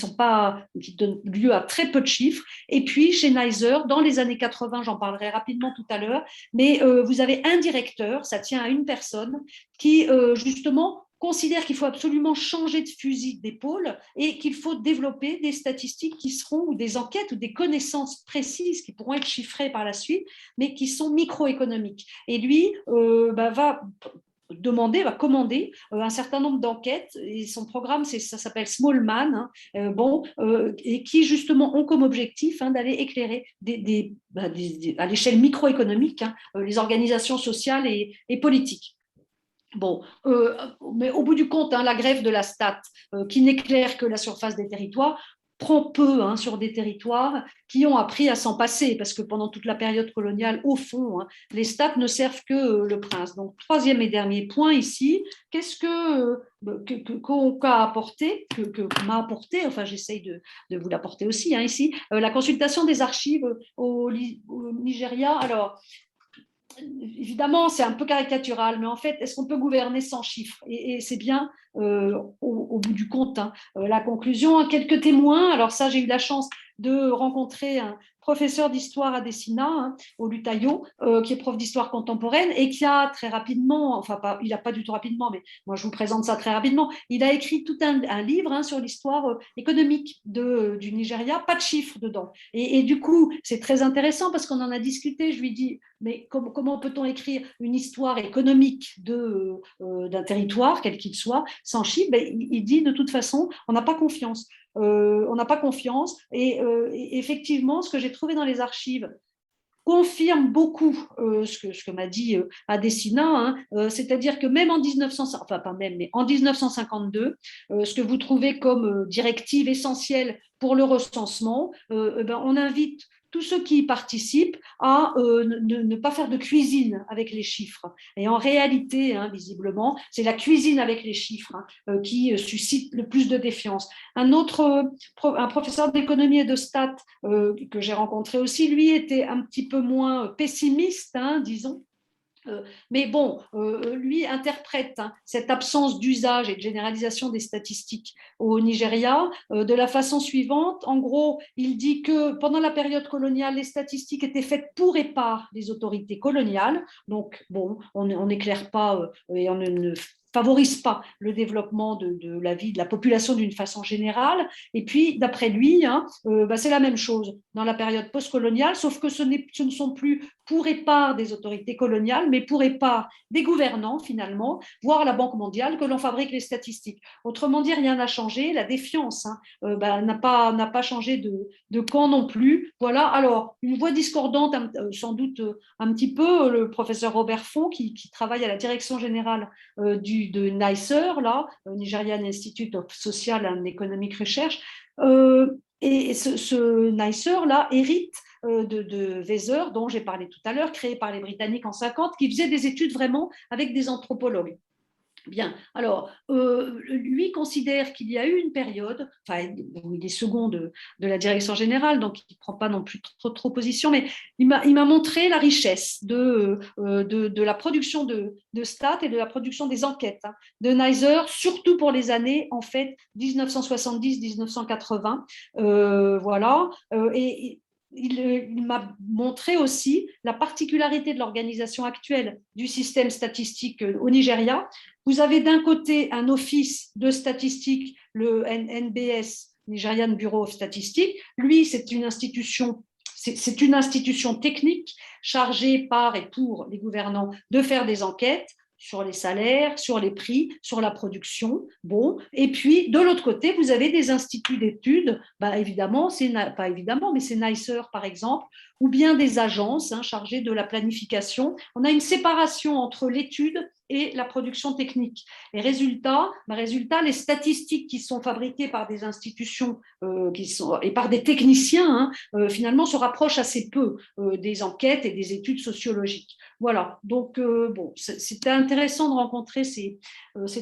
donnent lieu à très peu de chiffres. Et puis chez Nicer, dans les années 80, j'en parlerai rapidement tout à l'heure, mais vous avez un directeur, ça tient à une personne, qui justement considère qu'il faut absolument changer de fusil d'épaule et qu'il faut développer des statistiques qui seront, ou des enquêtes, ou des connaissances précises qui pourront être chiffrées par la suite, mais qui sont microéconomiques. Et lui va commander un certain nombre d'enquêtes, et son programme, ça s'appelle Small Man, hein, et qui justement ont comme objectif d'aller éclairer à l'échelle microéconomique, hein, les organisations sociales et politiques. Bon, mais au bout du compte, hein, la grève de la stat, qui n'éclaire que la surface des territoires, prend peu, hein, sur des territoires qui ont appris à s'en passer, parce que pendant toute la période coloniale, au fond, hein, les stats ne servent que le prince. Donc, troisième et dernier point ici, qu'est-ce qu'on a apporté, que m'a apporté, enfin j'essaye de vous l'apporter aussi, hein, ici, la consultation des archives au Nigeria. Alors, évidemment, c'est un peu caricatural, mais en fait, est-ce qu'on peut gouverner sans chiffres? Et c'est bien, au bout du compte, hein, la conclusion. Quelques témoins. Alors ça, j'ai eu la chance de rencontrer un professeur d'histoire à Dessina, hein, au Lutayo, qui est prof d'histoire contemporaine et qui a très rapidement, enfin pas, il n'a pas du tout rapidement, mais moi je vous présente ça très rapidement, il a écrit tout un livre, hein, sur l'histoire économique du Nigeria, pas de chiffres dedans. Et du coup, c'est très intéressant parce qu'on en a discuté. Je lui dis, mais comment peut-on écrire une histoire économique d'un territoire, quel qu'il soit, sans chiffres? Il dit, de toute façon, on n'a pas confiance. On n'a pas confiance. Et effectivement, ce que j'ai trouvé dans les archives confirme beaucoup ce que m'a dit Adesina, hein, c'est-à-dire que même en 1900, enfin pas même, mais en 1952, ce que vous trouvez comme directive essentielle pour le recensement, on invite tous ceux qui y participent à ne pas faire de cuisine avec les chiffres. Et en réalité, hein, visiblement, c'est la cuisine avec les chiffres, hein, qui suscite le plus de défiance. Un professeur d'économie et de stats que j'ai rencontré aussi, lui était un petit peu moins pessimiste, hein, disons. Mais bon, lui interprète, hein, cette absence d'usage et de généralisation des statistiques au Nigeria de la façon suivante. En gros, il dit que pendant la période coloniale, les statistiques étaient faites pour et par les autorités coloniales. Donc, bon, on n'éclaire pas et on ne favorise pas le développement de la vie de la population d'une façon générale. Et puis, d'après lui, hein, c'est la même chose dans la période postcoloniale, sauf que ce ne sont plus pour et par des autorités coloniales, mais pour et par des gouvernants, finalement, voire la Banque mondiale, que l'on fabrique les statistiques. Autrement dit, rien n'a changé. La défiance, hein, n'a pas changé de camp non plus. Voilà. Alors, une voix discordante, sans doute un petit peu, le professeur Robert Font, qui travaille à la direction générale de NICER, là, Nigerian Institute of Social and Economic Research. Et ce NICER, là, hérite de Weser, dont j'ai parlé tout à l'heure, créé par les Britanniques en 50, qui faisait des études vraiment avec des anthropologues. Bien, alors, lui considère qu'il y a eu une période, enfin, il est second de la direction générale, donc il ne prend pas non plus trop position, mais il m'a montré la richesse de la production de stats et de la production des enquêtes de Neisser, surtout pour les années, en fait, 1970-1980, voilà, et il m'a montré aussi la particularité de l'organisation actuelle du système statistique au Nigeria. Vous avez d'un côté un office de statistique, le NBS, Nigerian Bureau of Statistics. Lui, c'est une institution technique chargée par et pour les gouvernants de faire des enquêtes sur les salaires, sur les prix, sur la production. Bon, et puis de l'autre côté, vous avez des instituts d'études, évidemment, pas évidemment, mais c'est Neisser par exemple, ou bien des agences chargées de la planification. On a une séparation entre l'étude et la production technique. Et résultat, les statistiques qui sont fabriquées par des institutions et par des techniciens, finalement, se rapprochent assez peu des enquêtes et des études sociologiques. Voilà, donc bon, c'était intéressant de rencontrer ces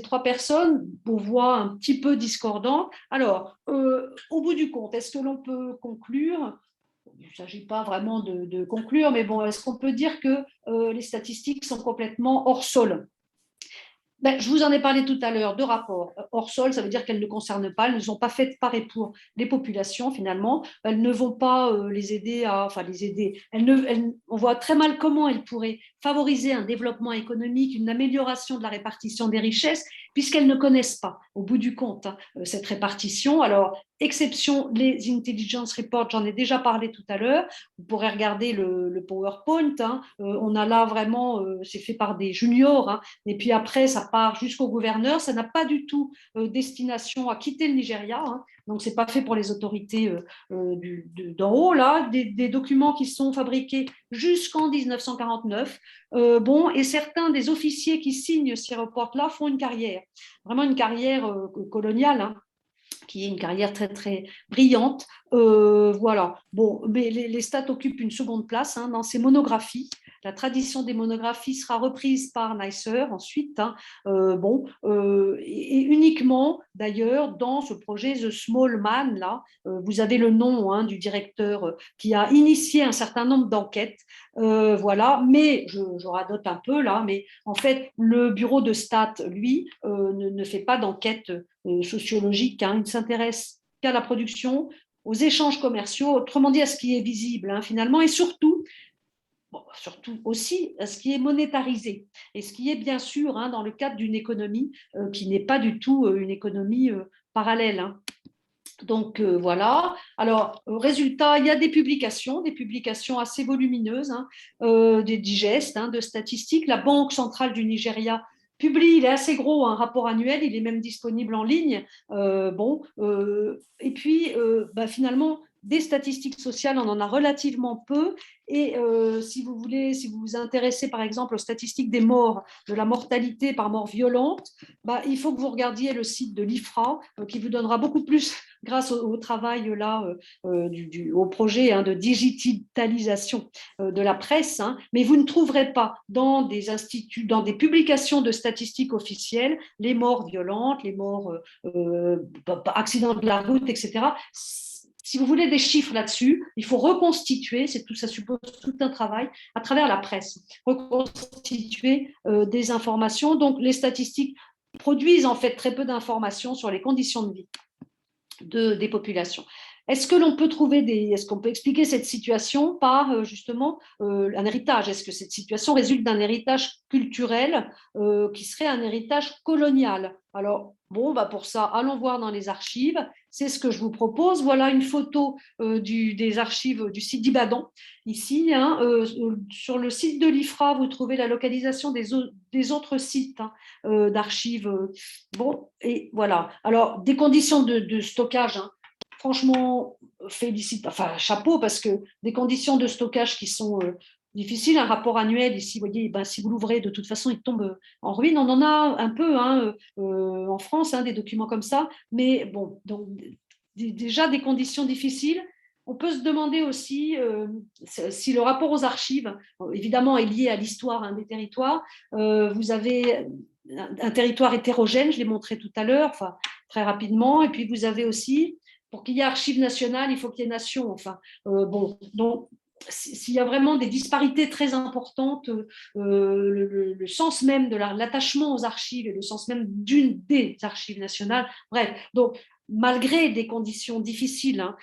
trois personnes aux voix un petit peu discordantes. Alors, au bout du compte, est-ce que l'on peut conclure? Il ne s'agit pas vraiment de conclure, mais bon, est-ce qu'on peut dire que les statistiques sont complètement hors sol? Je vous en ai parlé tout à l'heure de rapports hors sol, ça veut dire qu'elles ne concernent pas, elles ne sont pas faites par et pour les populations finalement, elles ne vont pas les aider on voit très mal comment elles pourraient favoriser un développement économique, une amélioration de la répartition des richesses, puisqu'elles ne connaissent pas, au bout du compte, cette répartition. Alors, exception les intelligence reports, j'en ai déjà parlé tout à l'heure, vous pourrez regarder le PowerPoint, on a là vraiment, c'est fait par des juniors, et puis après, ça part jusqu'au gouverneur. Ça n'a pas du tout destination à quitter le Nigeria. Donc, ce n'est pas fait pour les autorités d'en haut, là. Des documents qui sont fabriqués jusqu'en 1949. Bon, et certains des officiers qui signent ces reports-là font une carrière, vraiment une carrière coloniale, qui est une carrière très très brillante. Voilà. Bon, mais les stats occupent une seconde place dans ces monographies. La tradition des monographies sera reprise par Neisser ensuite. Et uniquement d'ailleurs dans ce projet The Small Man là, vous avez le nom du directeur qui a initié un certain nombre d'enquêtes. Voilà, mais je radote un peu là, mais en fait le bureau de stats lui ne fait pas d'enquête sociologique. Il ne s'intéresse qu'à la production, aux échanges commerciaux, autrement dit à ce qui est visible finalement, et surtout aussi à ce qui est monétarisé, et ce qui est bien sûr dans le cadre d'une économie qui n'est pas du tout une économie parallèle. Donc voilà. Alors, résultat, il y a des publications assez volumineuses, des digestes, de statistiques. La Banque centrale du Nigeria publie, il est assez gros, un rapport annuel, il est même disponible en ligne. Et puis, finalement, des statistiques sociales, on en a relativement peu. Et si vous vous intéressez par exemple aux statistiques des morts, de la mortalité par mort violente, il faut que vous regardiez le site de l'IFRA, qui vous donnera beaucoup plus grâce au travail là, au projet de digitalisation de la presse, mais vous ne trouverez pas dans des instituts, dans des publications de statistiques officielles, les morts violentes, les morts accidents de la route, etc. Si vous voulez des chiffres là-dessus, il faut reconstituer, ça suppose tout un travail à travers la presse, reconstituer des informations. Donc les statistiques produisent en fait très peu d'informations sur les conditions de vie des populations. Est-ce qu'on peut expliquer cette situation par justement un héritage? Est-ce que cette situation résulte d'un héritage culturel qui serait un héritage colonial? Alors, pour ça, allons voir dans les archives. C'est ce que je vous propose. Voilà une photo des archives du site d'Ibadan. Ici, sur le site de l'IFRA, vous trouvez la localisation des autres sites d'archives. Et voilà. Alors, des conditions de stockage, franchement, chapeau, parce que des conditions de stockage qui sont difficiles. Un rapport annuel, ici, vous voyez, si vous l'ouvrez, de toute façon, il tombe en ruine. On en a un peu en France, des documents comme ça. Mais bon, donc, déjà des conditions difficiles. On peut se demander aussi si le rapport aux archives, évidemment, est lié à l'histoire des territoires. Vous avez un territoire hétérogène, je l'ai montré tout à l'heure, enfin, très rapidement. Et puis, vous avez aussi, pour qu'il y ait archives nationales, il faut qu'il y ait nation. Enfin, bon, donc, s'il y a vraiment des disparités très importantes, le sens même de l'attachement aux archives et le sens même d'une des archives nationales, bref, donc, malgré des conditions difficiles, hein,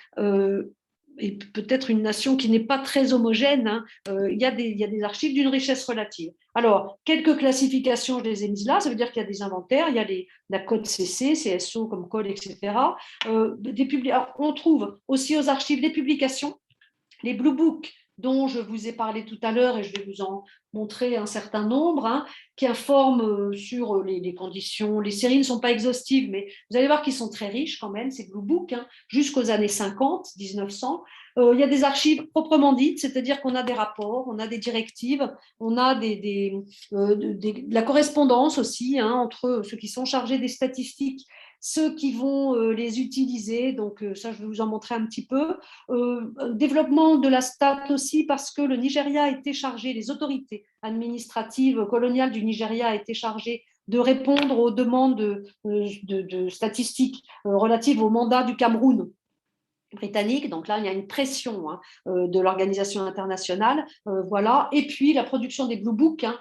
et peut-être une nation qui n'est pas très homogène, hein, il y a des archives d'une richesse relative. Alors, quelques classifications, je les ai mises là, ça veut dire qu'il y a des inventaires, il y a la code CC, CSO comme code, etc. On trouve aussi aux archives des publications, les Blue Books dont je vous ai parlé tout à l'heure, et je vais vous en montrer un certain nombre, hein, qui informent sur les conditions. Les séries ne sont pas exhaustives, mais vous allez voir qu'ils sont très riches quand même, ces Blue Books, hein, jusqu'aux années 50, 1900. Il y a des archives proprement dites, c'est-à-dire qu'on a des rapports, on a des directives, on a de la correspondance aussi, hein, entre ceux qui sont chargés des statistiques, ceux qui vont les utiliser. Donc ça, je vais vous en montrer un petit peu. Développement de la stat aussi, parce que le Nigeria a été chargé, les autorités administratives coloniales du Nigeria a été chargées de répondre aux demandes de statistiques relatives au mandat du Cameroun britannique. Donc là, il y a une pression, hein, de l'organisation internationale. Voilà. Et puis, la production des Blue Books, hein,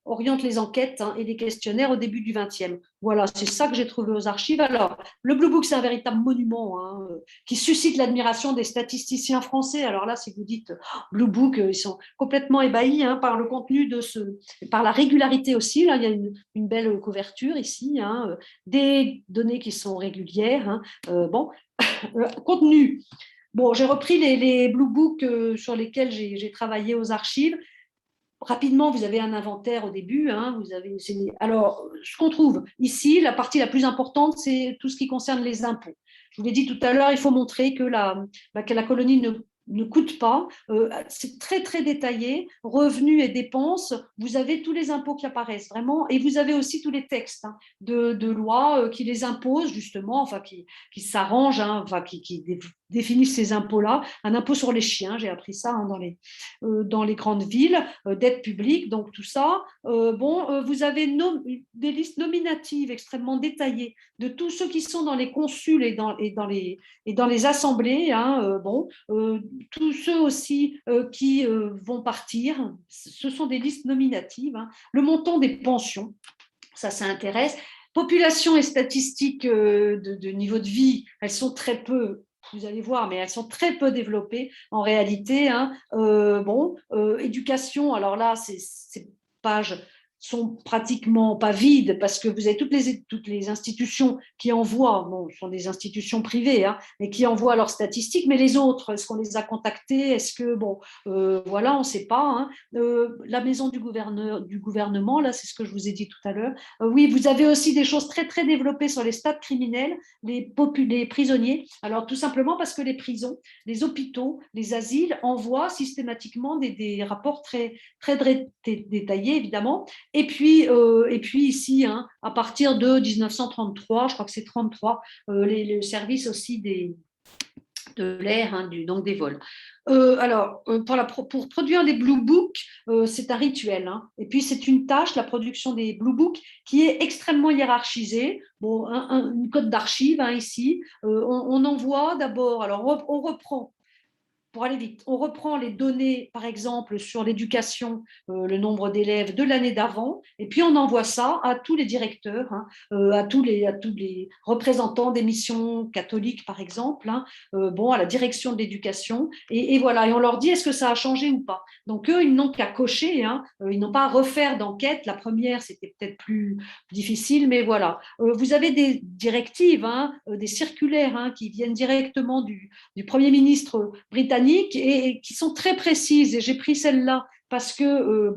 oriente les enquêtes, hein, et les questionnaires au début du XXe. Voilà, c'est ça que j'ai trouvé aux archives. Alors, le Blue Book, c'est un véritable monument, hein, qui suscite l'admiration des statisticiens français. Alors là, si vous dites Blue Book, ils sont complètement ébahis, hein, par le contenu par la régularité aussi. Là, il y a une belle couverture ici, hein, des données qui sont régulières. Hein. Bon, contenu. Bon, j'ai repris les Blue Books sur lesquels j'ai travaillé aux archives. Rapidement, vous avez un inventaire au début. Hein, alors, ce qu'on trouve ici, la partie la plus importante, c'est tout ce qui concerne les impôts. Je vous l'ai dit tout à l'heure, il faut montrer que que la colonie ne coûte pas. C'est très, très détaillé. Revenus et dépenses, vous avez tous les impôts qui apparaissent vraiment. Et vous avez aussi tous les textes, hein, de loi qui les imposent, justement, enfin, qui s'arrangent, hein, enfin, qui définissent ces impôts-là. Un impôt sur les chiens, j'ai appris ça, hein, dans les grandes villes, d'aide publique, donc tout ça. Vous avez des listes nominatives extrêmement détaillées de tous ceux qui sont dans les consuls et dans les assemblées. Hein, tous ceux aussi qui vont partir, ce sont des listes nominatives. Hein. Le montant des pensions, ça intéresse. Population et statistiques de niveau de vie, elles sont très peu, vous allez voir, mais elles sont très peu développées en réalité. Hein. Éducation, alors là, ces pages sont pratiquement pas vides parce que vous avez toutes les institutions qui envoient, bon, ce sont des institutions privées, hein, mais qui envoient leurs statistiques, mais les autres, est-ce qu'on les a contactés? Est-ce que, voilà, on ne sait pas. Hein. La maison du gouvernement, là, c'est ce que je vous ai dit tout à l'heure. Oui, vous avez aussi des choses très, très développées sur les stats criminels, les prisonniers. Alors, tout simplement parce que les prisons, les hôpitaux, les asiles envoient systématiquement des rapports très, très détaillés, évidemment. Et puis ici, hein, à partir de 1933, je crois que c'est 33, le service aussi de l'air, hein, donc des vols. Pour produire les Blue Books, c'est un rituel. Hein. Et puis, c'est une tâche, la production des Blue Books, qui est extrêmement hiérarchisée. Bon, une code d'archives, hein, ici. On envoie d'abord, alors on reprend. Pour aller vite, on reprend les données, par exemple, sur l'éducation, le nombre d'élèves de l'année d'avant, et puis on envoie ça à tous les directeurs, hein, à tous les représentants des missions catholiques, par exemple, hein, à la direction de l'éducation, et voilà, et on leur dit est-ce que ça a changé ou pas. Donc eux, ils n'ont qu'à cocher, hein, ils n'ont pas à refaire d'enquête. La première, c'était peut-être plus difficile, mais voilà. Vous avez des directives, hein, des circulaires, hein, qui viennent directement du Premier ministre britannique, et qui sont très précises. Et j'ai pris celle-là parce que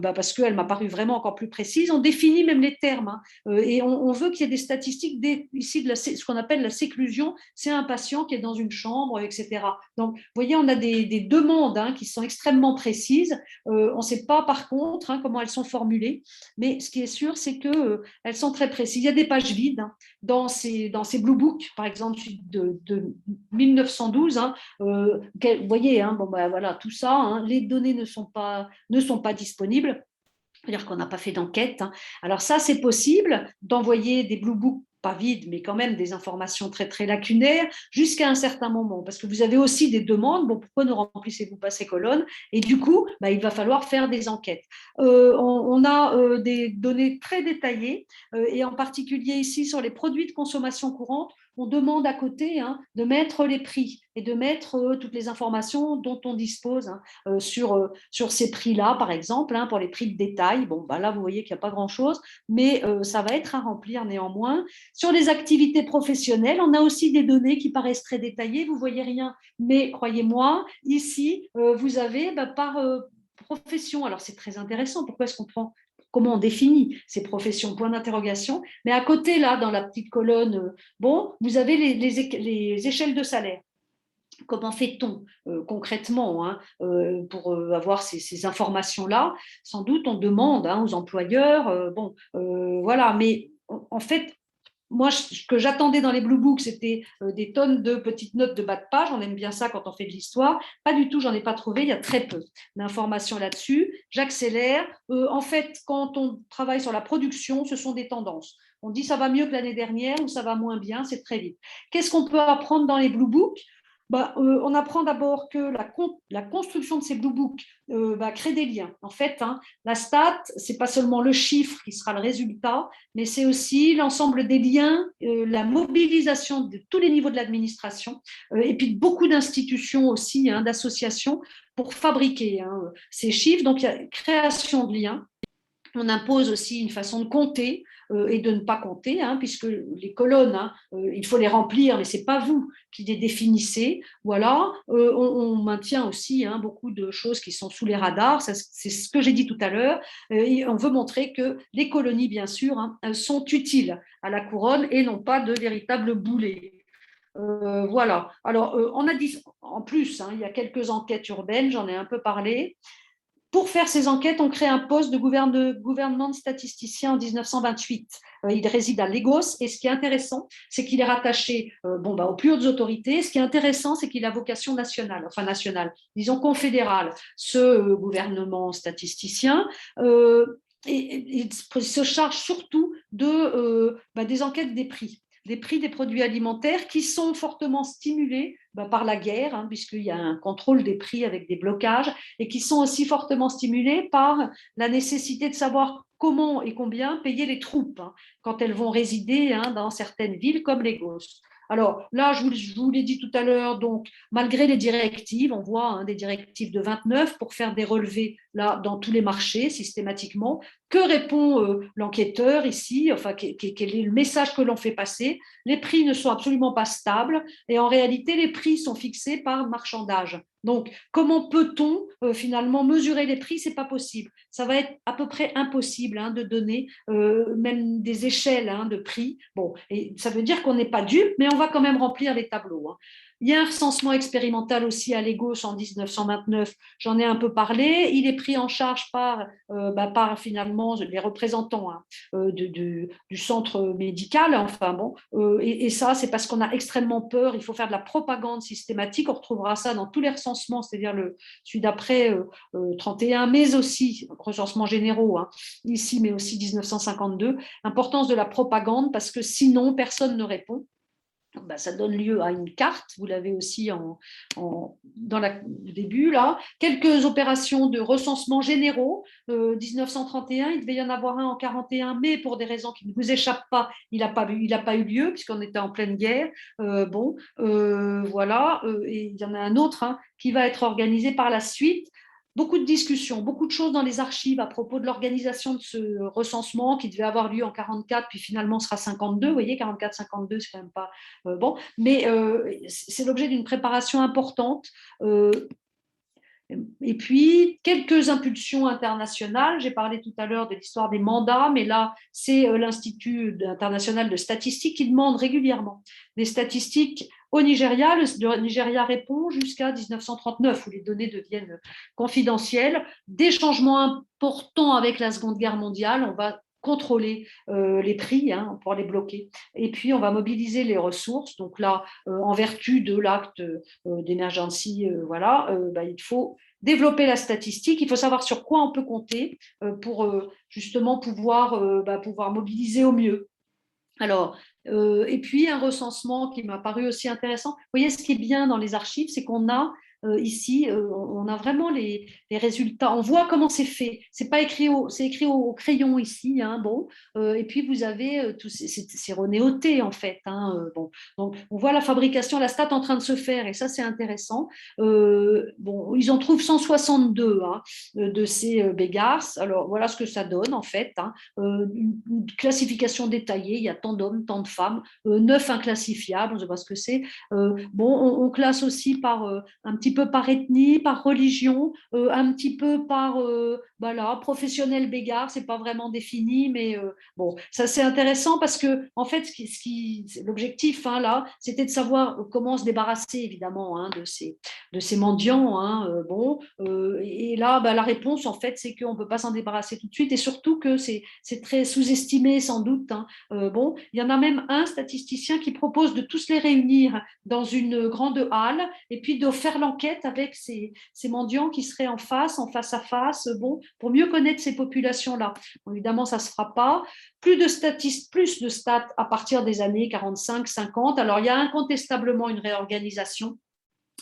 parce qu'elle m'a paru vraiment encore plus précise. On définit même les termes, hein, et on veut qu'il y ait des statistiques ici de ce qu'on appelle la séclusion. C'est un patient qui est dans une chambre, etc. Donc, vous voyez, on a des demandes, hein, qui sont extrêmement précises. On ne sait pas, par contre, hein, comment elles sont formulées, mais ce qui est sûr, c'est que elles sont très précises. Il y a des pages vides, hein, dans ces Blue Books, par exemple, de 1912. Hein, vous voyez, hein, voilà, tout ça, hein, les données ne sont pas disponibles. c'est-à-dire qu'on n'a pas fait d'enquête. Alors ça, c'est possible d'envoyer des blue books, pas vides, mais quand même des informations très, très lacunaires jusqu'à un certain moment. Parce que vous avez aussi des demandes, bon, pourquoi ne remplissez-vous pas ces colonnes? Et du coup, il va falloir faire des enquêtes. On a des données très détaillées, et en particulier ici sur les produits de consommation courante, on demande à côté de mettre les prix et de mettre toutes les informations dont on dispose sur ces prix-là, par exemple, pour les prix de détail. Bon, là, vous voyez qu'il n'y a pas grand-chose, mais ça va être à remplir néanmoins. Sur les activités professionnelles, on a aussi des données qui paraissent très détaillées. Vous ne voyez rien, mais croyez-moi, ici, vous avez par profession. Alors, c'est très intéressant. Pourquoi est-ce qu'on prend comment on définit ces professions, point d'interrogation. Mais à côté, là, dans la petite colonne, vous avez les échelles de salaire. Comment fait-on concrètement pour avoir ces informations-là? Sans doute, on demande aux employeurs, voilà, mais en fait, moi, ce que j'attendais dans les Blue Books, c'était des tonnes de petites notes de bas de page. On aime bien ça quand on fait de l'histoire. Pas du tout, j'en ai pas trouvé. Il y a très peu d'informations là-dessus. J'accélère. En fait, quand on travaille sur la production, ce sont des tendances. On dit ça va mieux que l'année dernière ou ça va moins bien, c'est très vite. Qu'est-ce qu'on peut apprendre dans les Blue Books? On apprend d'abord que la construction de ces Blue Books crée des liens. En fait, la stat, ce n'est pas seulement le chiffre qui sera le résultat, mais c'est aussi l'ensemble des liens, la mobilisation de tous les niveaux de l'administration, et puis beaucoup d'institutions aussi, d'associations, pour fabriquer ces chiffres. Donc, il y a création de liens. On impose aussi une façon de compter et de ne pas compter, puisque les colonnes, il faut les remplir, mais ce n'est pas vous qui les définissez. Voilà. On maintient aussi beaucoup de choses qui sont sous les radars. C'est ce que j'ai dit tout à l'heure. Et on veut montrer que les colonies, bien sûr, sont utiles à la couronne et non pas de véritables boulets. Voilà. Alors, on a dit, en plus, il y a quelques enquêtes urbaines, j'en ai un peu parlé. Pour faire ces enquêtes, on crée un poste de gouvernement de statisticien en 1928. Il réside à Lagos et ce qui est intéressant, c'est qu'il est rattaché aux plus hautes autorités. Ce qui est intéressant, c'est qu'il a vocation nationale, disons confédérale, ce gouvernement statisticien. Il se charge surtout des enquêtes des prix des produits alimentaires qui sont fortement stimulés par la guerre, puisqu'il y a un contrôle des prix avec des blocages, et qui sont aussi fortement stimulés par la nécessité de savoir comment et combien payer les troupes quand elles vont résider dans certaines villes comme Lagos. Alors là, je vous l'ai dit tout à l'heure, donc malgré les directives, on voit des directives de 29 pour faire des relevés là dans tous les marchés systématiquement. Que répond l'enquêteur ici? Enfin, quel est le message que l'on fait passer? Les prix ne sont absolument pas stables et en réalité, les prix sont fixés par marchandage. Donc, comment peut-on finalement mesurer les prix? C'est pas possible. Ça va être à peu près impossible de donner même des échelles de prix. Bon, et ça veut dire qu'on n'est pas dupe, mais on va quand même remplir les tableaux. Il y a un recensement expérimental aussi à Lagos en 1929, j'en ai un peu parlé. Il est pris en charge par finalement les représentants du centre médical. Enfin bon, et ça, c'est parce qu'on a extrêmement peur. Il faut faire de la propagande systématique. On retrouvera ça dans tous les recensements, c'est-à-dire celui d'après 31, mais aussi recensements généraux ici, mais aussi 1952. Importance de la propagande parce que sinon, personne ne répond. Ça donne lieu à une carte, vous l'avez aussi dans le début là. Quelques opérations de recensement généraux, 1931, il devait y en avoir un en 41, mais pour des raisons qui ne vous échappent pas, il n'a pas eu lieu puisqu'on était en pleine guerre. Voilà, et il y en a un autre qui va être organisé par la suite. Beaucoup de discussions, beaucoup de choses dans les archives à propos de l'organisation de ce recensement qui devait avoir lieu en 44, puis finalement sera 52. Vous voyez, 44-52, c'est quand même pas bon, mais c'est l'objet d'une préparation importante. Et puis, quelques impulsions internationales. J'ai parlé tout à l'heure de l'histoire des mandats, mais là, c'est l'Institut international de statistique qui demande régulièrement des statistiques au Nigeria. Le Nigeria répond jusqu'à 1939, où les données deviennent confidentielles. Des changements importants avec la Seconde Guerre mondiale. On va contrôler les prix pour les bloquer. Et puis, on va mobiliser les ressources. Donc là, en vertu de l'acte d'emergency, il faut développer la statistique, il faut savoir sur quoi on peut compter pour justement pouvoir mobiliser au mieux. Alors, et puis un recensement qui m'a paru aussi intéressant. Vous voyez, ce qui est bien dans les archives, c'est qu'on a ici, on a vraiment les résultats. On voit comment c'est fait. C'est écrit au crayon ici, hein, bon. Et puis vous avez c'est renéoté en fait. Hein, bon, donc on voit la fabrication, la stat en train de se faire, et ça c'est intéressant. Bon, ils en trouvent 162 hein, de ces Beggars. Alors voilà ce que ça donne en fait. Hein. Une classification détaillée, il y a tant d'hommes, tant de femmes, 9 inclassifiables, on ne sait pas ce que c'est. Bon, on classe aussi un petit peu par ethnie, par religion, un petit peu par voilà, professionnel bégard, c'est pas vraiment défini, mais bon, ça c'est intéressant parce que en fait, l'objectif hein, là, c'était de savoir comment se débarrasser évidemment hein, de ces mendiants. Hein, bon, et là, la réponse en fait, c'est qu'on ne peut pas s'en débarrasser tout de suite, et surtout que c'est très sous-estimé sans doute. Hein. Bon, il y en a même un statisticien qui propose de tous les réunir dans une grande halle et puis de faire l'enquête avec ces mendiants qui seraient en face à face, bon, pour mieux connaître ces populations-là. Bon, évidemment, ça ne se fera pas. Plus de stats à partir des années 45-50. Alors, il y a incontestablement une réorganisation.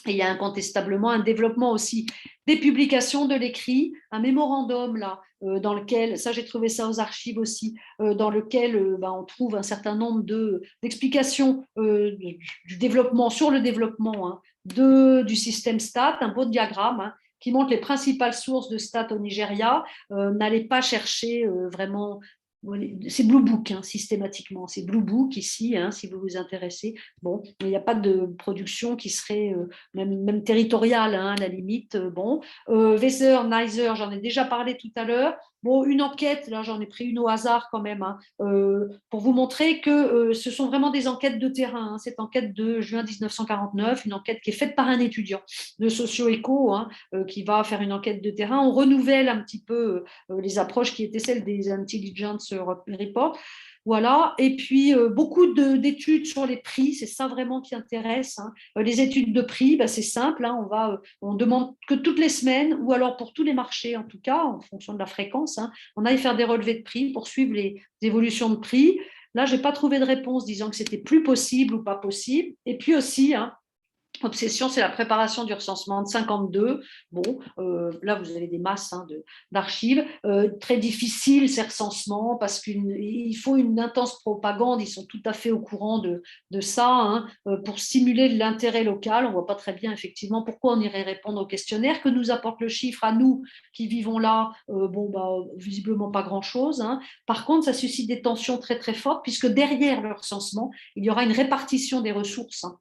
Et il y a incontestablement un développement aussi des publications, de l'écrit, un mémorandum là, dans lequel, ça j'ai trouvé ça aux archives aussi, dans lequel on trouve un certain nombre d'explications du développement, sur le développement hein, du système STAT, un beau diagramme hein, qui montre les principales sources de stats au Nigeria. N'allez pas chercher vraiment. C'est Blue Book, hein, systématiquement. C'est Blue Book ici, hein, si vous vous intéressez. Bon, il n'y a pas de production qui serait même territoriale, hein, à la limite. Bon, Weser, Neisser, j'en ai déjà parlé tout à l'heure. Bon, une enquête, là j'en ai pris une au hasard quand même, hein, pour vous montrer que ce sont vraiment des enquêtes de terrain. Hein. Cette enquête de juin 1949, une enquête qui est faite par un étudiant de socio-éco, hein, qui va faire une enquête de terrain. On renouvelle un petit peu les approches qui étaient celles des intelligence reports. Voilà. Et puis, beaucoup d'études sur les prix, c'est ça vraiment qui intéresse. Hein. Les études de prix, c'est simple. Hein, on demande que toutes les semaines, ou alors pour tous les marchés en tout cas, en fonction de la fréquence, hein, on aille faire des relevés de prix pour suivre les évolutions de prix. Là, je n'ai pas trouvé de réponse disant que c'était plus possible ou pas possible. Et puis aussi, hein, Obsession, c'est la préparation du recensement de 52. Bon, là, vous avez des masses hein, d'archives. Très difficile, ces recensements, parce qu'il faut une intense propagande. Ils sont tout à fait au courant de ça, hein, pour stimuler l'intérêt local. On ne voit pas très bien, effectivement, pourquoi on irait répondre au questionnaire. Que nous apporte le chiffre à nous qui vivons là? Visiblement pas grand-chose. Hein. Par contre, ça suscite des tensions très, très fortes, puisque derrière le recensement, il y aura une répartition des ressources. Hein.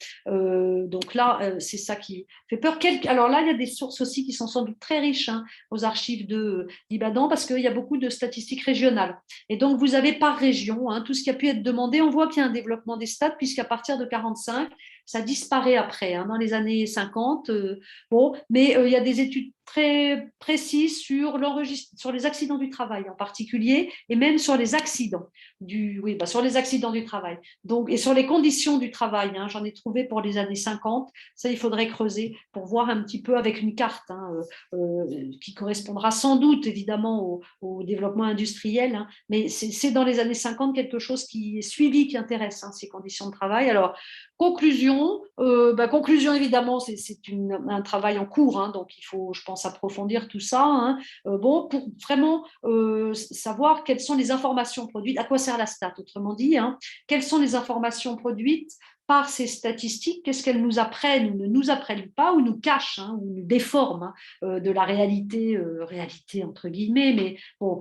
Donc là, c'est ça qui fait peur. Alors là, il y a des sources aussi qui sont sans doute très riches hein, aux archives d'Ibadan parce qu'il y a beaucoup de statistiques régionales. Et donc, vous avez par région hein, tout ce qui a pu être demandé. On voit qu'il y a un développement des stats puisqu'à partir de 45, ça disparaît après, hein, dans les années 50. Bon, mais il y a des études très précises sur les accidents du travail en particulier et même sur les accidents sur les accidents du travail. Donc, et sur les conditions du travail, hein, j'en ai trouvé pour les années 50. Ça, il faudrait creuser pour voir un petit peu avec une carte hein, qui correspondra sans doute évidemment au développement industriel, hein, mais c'est dans les années 50 quelque chose qui est suivi, qui intéresse hein, ces conditions de travail. Alors, conclusion évidemment, c'est un travail en cours, hein, donc il faut, je pense, approfondir tout ça. Hein, pour vraiment savoir quelles sont les informations produites, à quoi sert la stat, autrement dit, hein, quelles sont les informations produites par ces statistiques, qu'est-ce qu'elles nous apprennent ou ne nous apprennent pas, ou nous cachent, hein, ou nous déforment hein, de la réalité, réalité entre guillemets, mais bon,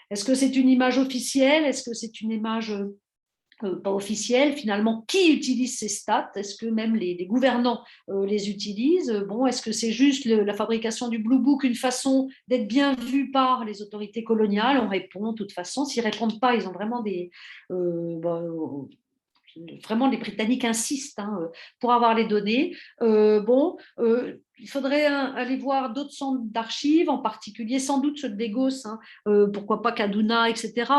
est-ce que c'est une image officielle? Est-ce que c'est une image pas officielle? Finalement, qui utilise ces stats? Est-ce que même les gouvernants les utilisent? Bon, est-ce que c'est juste la fabrication du Blue Book, une façon d'être bien vu par les autorités coloniales? On répond de toute façon. S'ils ne répondent pas, ils ont vraiment vraiment, les Britanniques insistent hein, pour avoir les données. il faudrait aller voir d'autres centres d'archives, en particulier sans doute ceux de Lagos, hein, pourquoi pas Kaduna, etc.,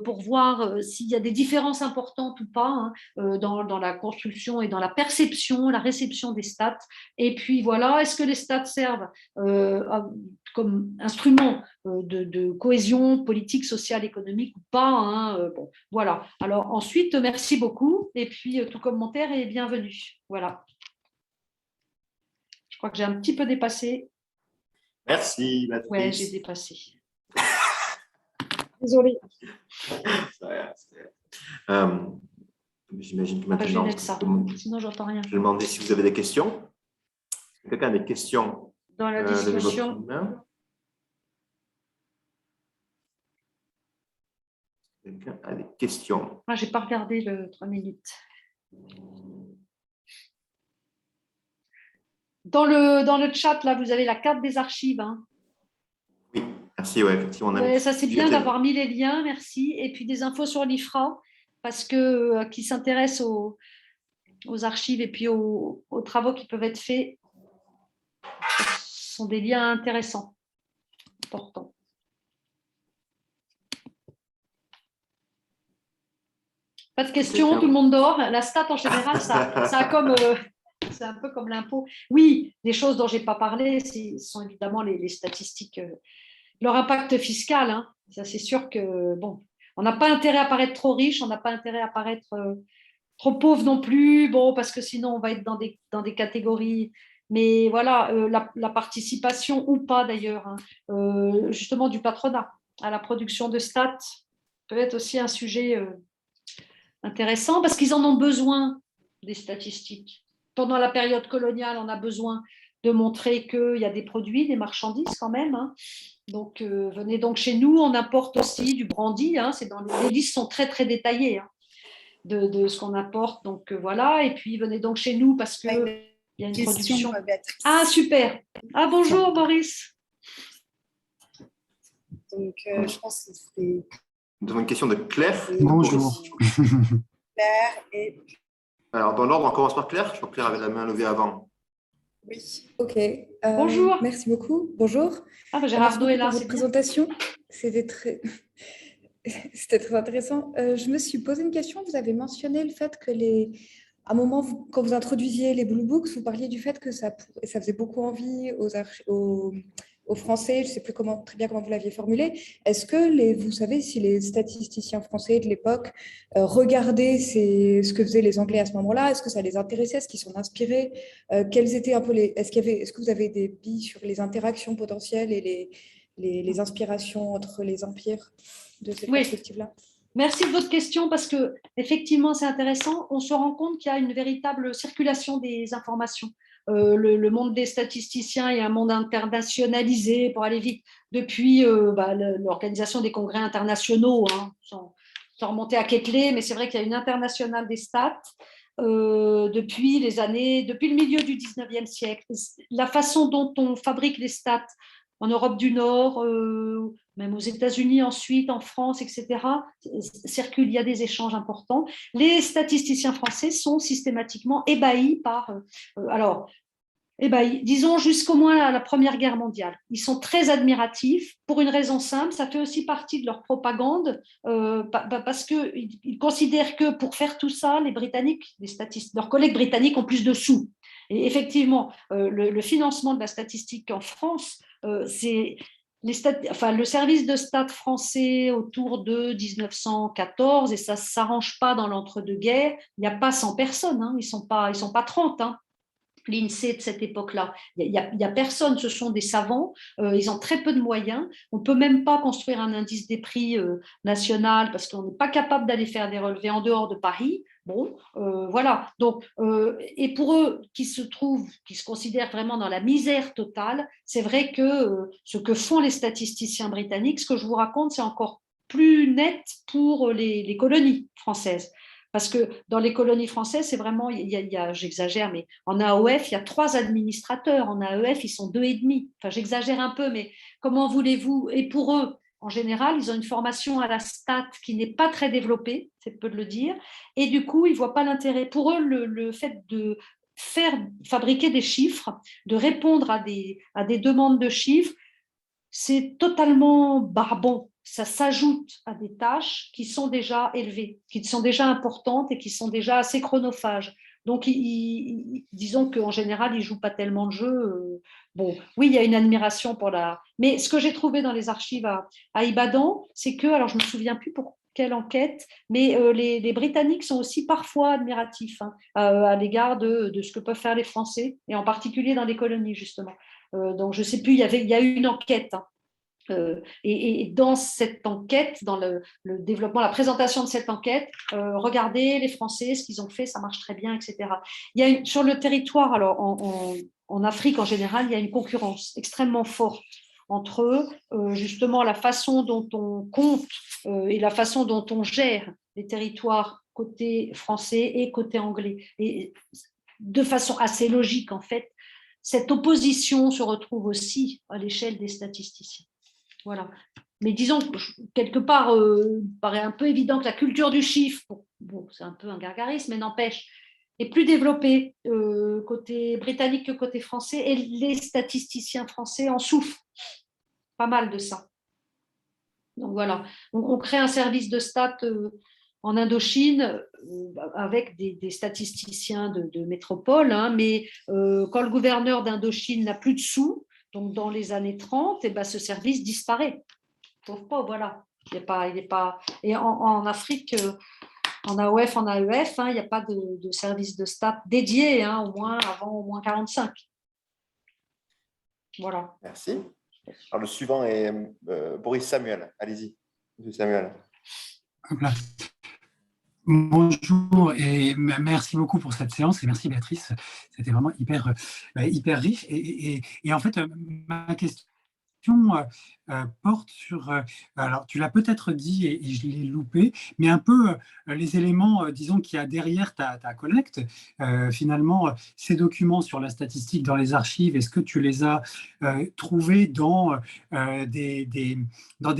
pour voir s'il y a des différences importantes ou pas, hein, dans la construction et dans la perception, la réception des stats. Et puis voilà, est-ce que les stats servent comme instrument de cohésion politique, sociale, économique ou pas, hein, bon, voilà. Alors ensuite, merci beaucoup. Et puis tout commentaire est bienvenu. Voilà. Je crois que j'ai un petit peu dépassé. Merci, Ouais, j'ai Matrice. dépassé. Désolée. J'imagine que Je vais maintenant, mettre ça, sinon j'entends rien. je vais demander si vous avez des questions. Quelqu'un a des questions? Dans la Levez votre discussion. main. Quelqu'un a des questions? Ah, je n'ai pas regardé le 3 minutes. Dans le chat, là, vous avez la carte des archives. Hein. Oui, merci. Ouais, effectivement, Ouais, ça, c'est bien d'avoir mis les liens, merci. Et puis des infos sur l'IFRA, parce que qui s'intéressent aux archives et puis aux travaux qui peuvent être faits. Ce sont des liens intéressants, importants. Pas de questions, tout le monde dort. La stat, en général, ça a comme... c'est un peu comme l'impôt. Oui, des choses dont je n'ai pas parlé, ce sont évidemment les statistiques, leur impact fiscal. Hein. Ça, c'est sûr que, bon, on n'a pas intérêt à paraître trop riche, on n'a pas intérêt à paraître trop pauvre non plus, bon, parce que sinon, on va être dans des catégories. Mais voilà, la participation ou pas d'ailleurs, hein, justement du patronat à la production de stats peut être aussi un sujet intéressant parce qu'ils en ont besoin des statistiques. Pendant la période coloniale, on a besoin de montrer qu'il y a des produits, des marchandises quand même. Hein. Donc, venez donc chez nous. On apporte aussi du brandy. Hein, les listes sont très, très détaillées hein, de ce qu'on apporte. Donc, voilà. Et puis, venez donc chez nous parce qu'il y a une production. Ah, super. Ah, bonjour, Boris. Donc, je pense que c'est... Nous avons une question de Claire. Bonjour. Claire et... Alors, dans l'ordre, on commence par Claire. Je crois que Claire avait la main levée avant. Oui, ok. Bonjour. Merci beaucoup. Bonjour. Ah, Gérard Arnaud est là. Pour votre présentation. C'était très... C'était très intéressant. Je me suis posé une question. Vous avez mentionné le fait que à un moment, quand vous introduisiez les Blue Books, vous parliez du fait que ça faisait beaucoup envie aux Français. Je ne sais plus très bien comment vous l'aviez formulé. Est-ce que vous savez si les statisticiens français de l'époque regardaient ce que faisaient les Anglais à ce moment-là? Est-ce que ça les intéressait? Est-ce qu'ils s'en inspiraient? Quels étaient un peu est-ce que vous avez des billes sur les interactions potentielles et les inspirations entre les empires de cette perspective-là? Merci de votre question parce que effectivement c'est intéressant. On se rend compte qu'il y a une véritable circulation des informations. Le monde des statisticiens est un monde internationalisé pour aller vite depuis l'organisation des congrès internationaux, hein, sans remonter à Ketley, mais c'est vrai qu'il y a une internationale des stats depuis le milieu du 19e siècle. La façon dont on fabrique les stats en Europe du Nord, même aux États-Unis ensuite, en France, etc., il y a des échanges importants. Les statisticiens français sont systématiquement ébahis par... disons jusqu'au moins à la Première Guerre mondiale. Ils sont très admiratifs pour une raison simple, ça fait aussi partie de leur propagande, parce qu'ils considèrent que pour faire tout ça, les Britanniques, leurs collègues britanniques ont plus de sous. Et effectivement, le financement de la statistique en France, c'est le service de stats français autour de 1914, et ça ne s'arrange pas dans l'entre-deux-guerres, il n'y a pas 100 personnes, hein, ils sont pas 30, hein. L'INSEE de cette époque-là. Il n'y a personne, ce sont des savants, ils ont très peu de moyens. On ne peut même pas construire un indice des prix national parce qu'on n'est pas capable d'aller faire des relevés en dehors de Paris. Bon, voilà. Donc, et pour eux qui se considèrent vraiment dans la misère totale, c'est vrai que ce que font les statisticiens britanniques, ce que je vous raconte, c'est encore plus net pour les colonies françaises. Parce que dans les colonies françaises, c'est vraiment, j'exagère, mais en AOF, il y a 3 administrateurs. En AEF, ils sont 2,5. Enfin, j'exagère un peu, mais comment voulez-vous? Et pour eux, en général, ils ont une formation à la stat qui n'est pas très développée, c'est peu de le dire. Et du coup, ils ne voient pas l'intérêt. Pour eux, le fait de fabriquer des chiffres, de répondre à des demandes de chiffres, c'est totalement barbant. Ça s'ajoute à des tâches qui sont déjà élevées, qui sont déjà importantes et qui sont déjà assez chronophages. Donc, disons qu'en général, ils ne jouent pas tellement de jeux. Bon, oui, il y a une admiration pour la… Mais ce que j'ai trouvé dans les archives à Ibadan, c'est que, alors je ne me souviens plus pour quelle enquête, mais les Britanniques sont aussi parfois admiratifs à l'égard de ce que peuvent faire les Français, et en particulier dans les colonies, justement. Donc, je ne sais plus, il y a eu une enquête. Et dans cette enquête, dans le développement, la présentation de cette enquête, regardez les Français, ce qu'ils ont fait, ça marche très bien, etc. Il y a sur le territoire, alors en Afrique en général, il y a une concurrence extrêmement forte entre justement la façon dont on compte et la façon dont on gère les territoires côté français et côté anglais. Et de façon assez logique, en fait, cette opposition se retrouve aussi à l'échelle des statisticiens. Voilà. Mais disons, quelque part, il paraît un peu évident que la culture du chiffre, bon, c'est un peu un gargarisme, mais n'empêche, est plus développée côté britannique que côté français, et les statisticiens français en souffrent pas mal de ça. Donc voilà, on crée un service de stats en Indochine avec des statisticiens de métropole, mais quand le gouverneur d'Indochine n'a plus de sous, donc dans les années 30, et ben ce service disparaît. Pauvre pas, voilà. Il est pas. Et en Afrique, en AOF, en AEF, il n'y a pas de service de stats dédié, au moins avant au moins 45. Voilà. Merci. Alors, le suivant est Boris Samuel. Allez-y, Monsieur Samuel. Voilà. Bonjour et merci beaucoup pour cette séance et merci Béatrice, c'était vraiment hyper riche et en fait ma question porte sur, alors tu l'as peut-être dit et je l'ai loupé, mais un peu les éléments, disons, qu'il y a derrière ta collecte. Finalement, ces documents sur la statistique dans les archives, est-ce que tu les as trouvés dans des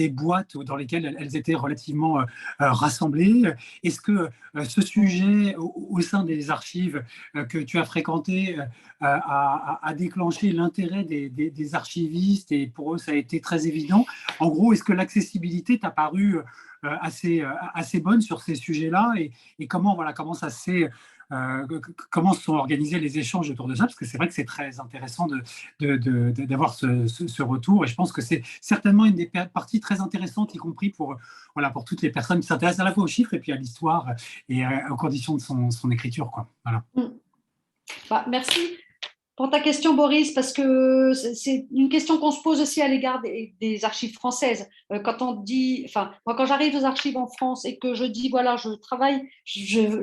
boîtes dans lesquelles elles étaient relativement rassemblées? Est-ce que ce sujet au sein des archives que tu as fréquentées a déclenché l'intérêt des archivistes et pour eux ça a été très évident? En gros, est-ce que l'accessibilité t'a paru assez bonne sur ces sujets-là et comment ça s'est comment sont organisés les échanges autour de ça, parce que c'est vrai que c'est très intéressant d'avoir ce retour, et je pense que c'est certainement une des parties très intéressantes, y compris pour toutes les personnes qui s'intéressent à la fois aux chiffres et puis à l'histoire et aux conditions de son écriture, quoi. Voilà. Merci pour ta question, Boris, parce que c'est une question qu'on se pose aussi à l'égard des archives françaises. Quand on dit, moi, quand j'arrive aux archives en France et que je dis, voilà, je travaille,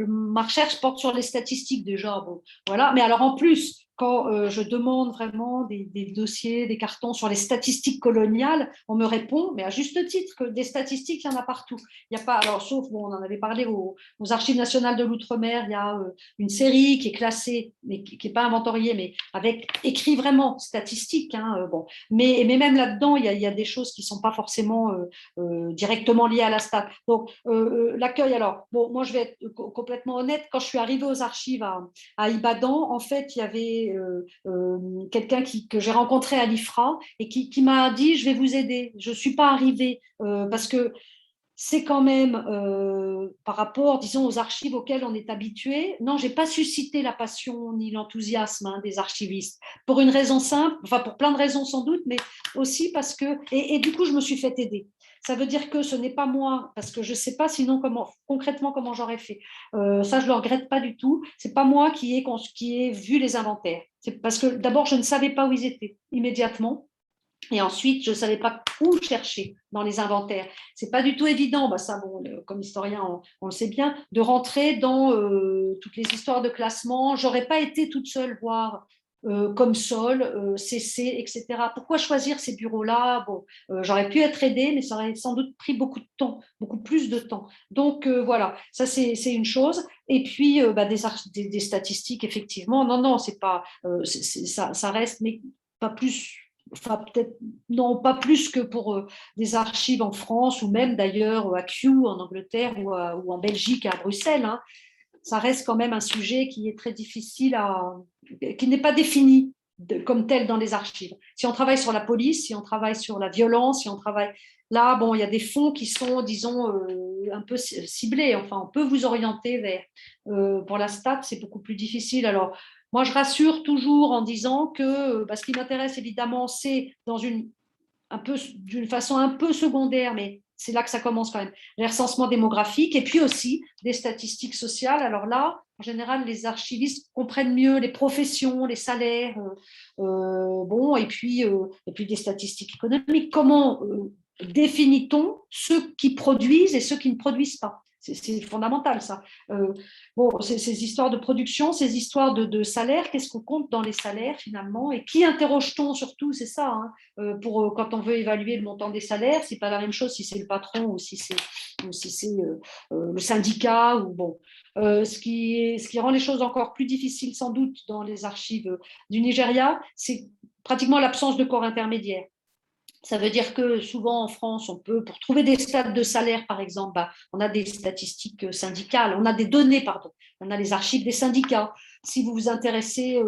ma recherche porte sur les statistiques déjà, bon, voilà. Mais alors en plus, quand je demande vraiment des dossiers, des cartons sur les statistiques coloniales, on me répond, mais à juste titre, que des statistiques, il y en a partout. Il n'y a pas, alors sauf, bon, on en avait parlé aux Archives nationales de l'Outre-mer, il y a une série qui est classée, mais qui n'est pas inventoriée, mais avec écrit vraiment statistique. Bon. Mais même là-dedans, il y a des choses qui ne sont pas forcément directement liées à la stat. Donc, l'accueil, alors, bon, moi, je vais être complètement honnête, quand je suis arrivée aux archives à Ibadan, en fait, il y avait quelqu'un que j'ai rencontré à l'IFRA et qui m'a dit, je vais vous aider. Je ne suis pas arrivée parce que c'est quand même par rapport, disons, aux archives auxquelles on est habitué. Non, je n'ai pas suscité la passion ni l'enthousiasme des archivistes. Pour une raison simple, pour plein de raisons sans doute, mais aussi parce que… Et du coup, je me suis fait aider. Ça veut dire que ce n'est pas moi, parce que je ne sais pas sinon concrètement comment j'aurais fait. Ça, je ne le regrette pas du tout. Ce n'est pas moi qui ai vu les inventaires. C'est parce que d'abord, je ne savais pas où ils étaient immédiatement. Et ensuite, je ne savais pas où chercher dans les inventaires. Ce n'est pas du tout évident, ça, bon, comme historien, on le sait bien, de rentrer dans toutes les histoires de classement. Je n'aurais pas été toute seule voir comme Sol, CC, etc. Pourquoi choisir ces bureaux-là? Bon, j'aurais pu être aidée, mais ça aurait sans doute pris beaucoup de temps, beaucoup plus de temps. Donc, voilà, ça, c'est une chose. Et puis, des statistiques, effectivement, non, c'est pas, ça reste, mais pas plus… peut-être non, pas plus que pour des archives en France ou même d'ailleurs à Kew en Angleterre ou en Belgique à Bruxelles. ça reste quand même un sujet qui est très difficile qui n'est pas défini comme tel dans les archives. Si on travaille sur la police, si on travaille sur la violence, si on travaille là, bon, il y a des fonds qui sont, disons, un peu ciblés. Enfin, on peut vous orienter vers. Pour la stat, c'est beaucoup plus difficile. Alors, moi, je rassure toujours en disant que ce qui m'intéresse évidemment, c'est d'une façon un peu secondaire, mais c'est là que ça commence quand même, les recensements démographiques et puis aussi des statistiques sociales. Alors là, en général, les archivistes comprennent mieux les professions, les salaires, et puis des statistiques économiques. Comment définit-on ceux qui produisent et ceux qui ne produisent pas? C'est fondamental, ça. Ces histoires de production, ces histoires de salaire, qu'est-ce qu'on compte dans les salaires finalement? Et qui interroge-t-on surtout? C'est ça, hein, quand on veut évaluer le montant des salaires, c'est pas la même chose si c'est le patron ou si c'est le syndicat. Ce qui rend les choses encore plus difficiles sans doute dans les archives du Nigeria, c'est pratiquement l'absence de corps intermédiaire. Ça veut dire que souvent en France, pour trouver des stats de salaire, par exemple, on a des statistiques syndicales, on a des données, pardon, on a les archives des syndicats. Si vous vous intéressez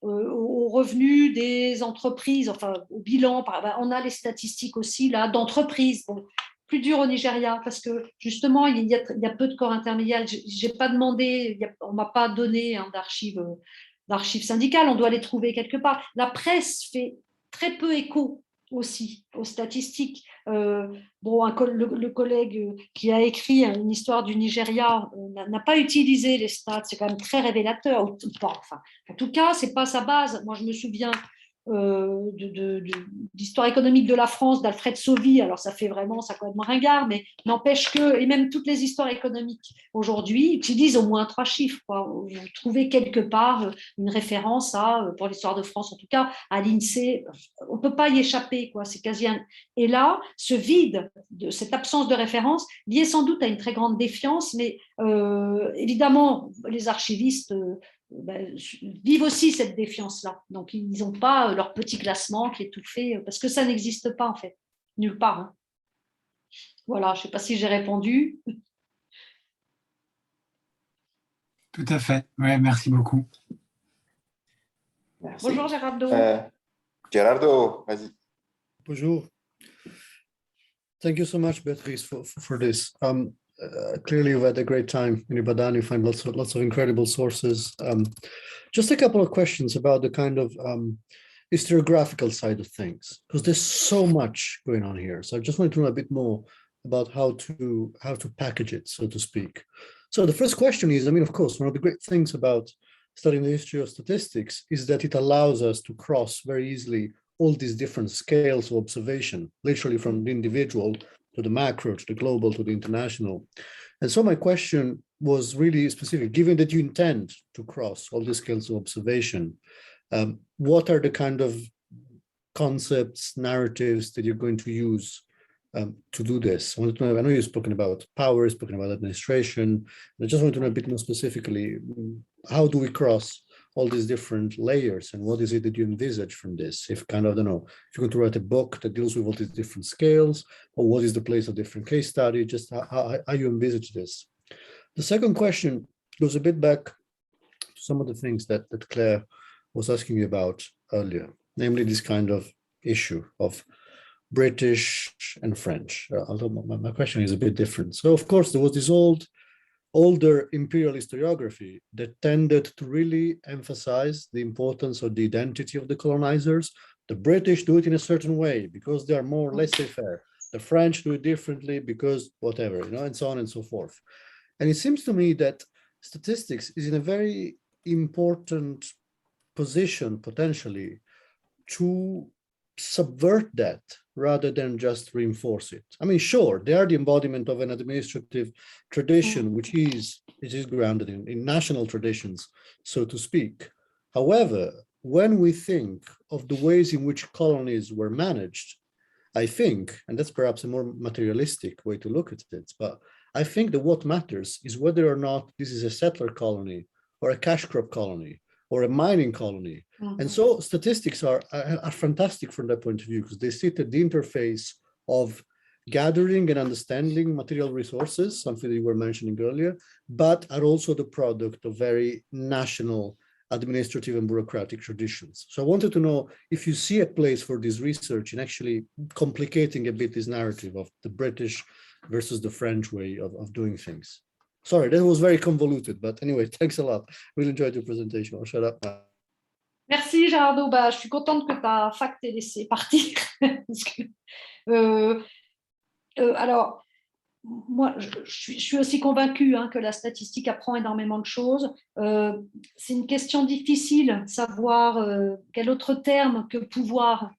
aux revenus des entreprises, enfin au bilan, on a les statistiques aussi là d'entreprises. Bon, plus dur au Nigeria parce que justement, il y a peu de corps intermédiaires. J'ai pas demandé, on m'a pas donné d'archives syndicales, on doit les trouver quelque part. La presse fait très peu écho aussi aux statistiques. Le collègue qui a écrit une histoire du Nigeria n'a pas utilisé les stats, c'est quand même très révélateur. Enfin, en tout cas, c'est pas sa base. Moi, je me souviens d'histoire économique de la France d'Alfred Sauvy, alors ça complètement ringard, mais n'empêche que, et même toutes les histoires économiques aujourd'hui utilisent au moins 3 chiffres, quoi. Vous trouvez quelque part une référence pour l'histoire de France en tout cas, à l'INSEE, on ne peut pas y échapper, quoi. C'est quasi Et là, ce vide, cette absence de référence, liée sans doute à une très grande défiance, mais évidemment, les archivistes vivent aussi cette défiance-là. Donc, ils n'ont pas leur petit classement qui est tout fait, parce que ça n'existe pas, en fait, nulle part. Hein. Voilà, je ne sais pas si j'ai répondu. Tout à fait. Ouais, merci beaucoup. Merci. Bonjour Gérardo. Gerardo, vas-y. Bonjour. Thank you so much, Beatrice, for this. Clearly, you've had a great time in Ibadan. You find lots of incredible sources. Just a couple of questions about the kind of historiographical side of things, because there's so much going on here. So I just wanted to know a bit more about how to package it, so to speak. So the first question is, I mean, of course, one of the great things about studying the history of statistics is that it allows us to cross very easily all these different scales of observation, literally from the individual to the macro, to the global, to the international. And so my question was really specific, given that you intend to cross all the scales of observation, what are the kind of concepts, narratives that you're going to use to do this? I wanted to know, I know you've spoken about power, spoken about administration. I just wanted to know a bit more specifically, how do we cross all these different layers, and what is it that you envisage from this? If kind of, I don't know, if you're going to write a book that deals with all these different scales, or what is the place of different case study, just how you envisage this. The second question goes a bit back to some of the things that Claire was asking you about earlier, namely this kind of issue of British and French, although my question is a bit different. So of course, there was this older imperial historiography that tended to really emphasize the importance of the identity of the colonizers. The British do it in a certain way because they are more laissez-faire. The French do it differently because whatever, and so on and so forth. And it seems to me that statistics is in a very important position, potentially, to subvert that rather than just reinforce it. I mean, sure, they are the embodiment of an administrative tradition, which is grounded in national traditions, so to speak. However, when we think of the ways in which colonies were managed, I think, and that's perhaps a more materialistic way to look at it, but I think that what matters is whether or not this is a settler colony or a cash crop colony or a mining colony. Mm-hmm. And so statistics are fantastic from that point of view, because they sit at the interface of gathering and understanding material resources, something that you were mentioning earlier, but are also the product of very national administrative and bureaucratic traditions. So I wanted to know if you see a place for this research in actually complicating a bit this narrative of the British versus the French way of doing things. Sorry, that was very convoluted, but anyway, thanks a lot. Really enjoyed your presentation. I'll shut up now. Merci Gerardo, je suis contente que ta fac t'ait laissé partir. Parce que, alors, moi, je suis aussi convaincue que la statistique apprend énormément de choses. C'est une question difficile, savoir quel autre terme que pouvoir,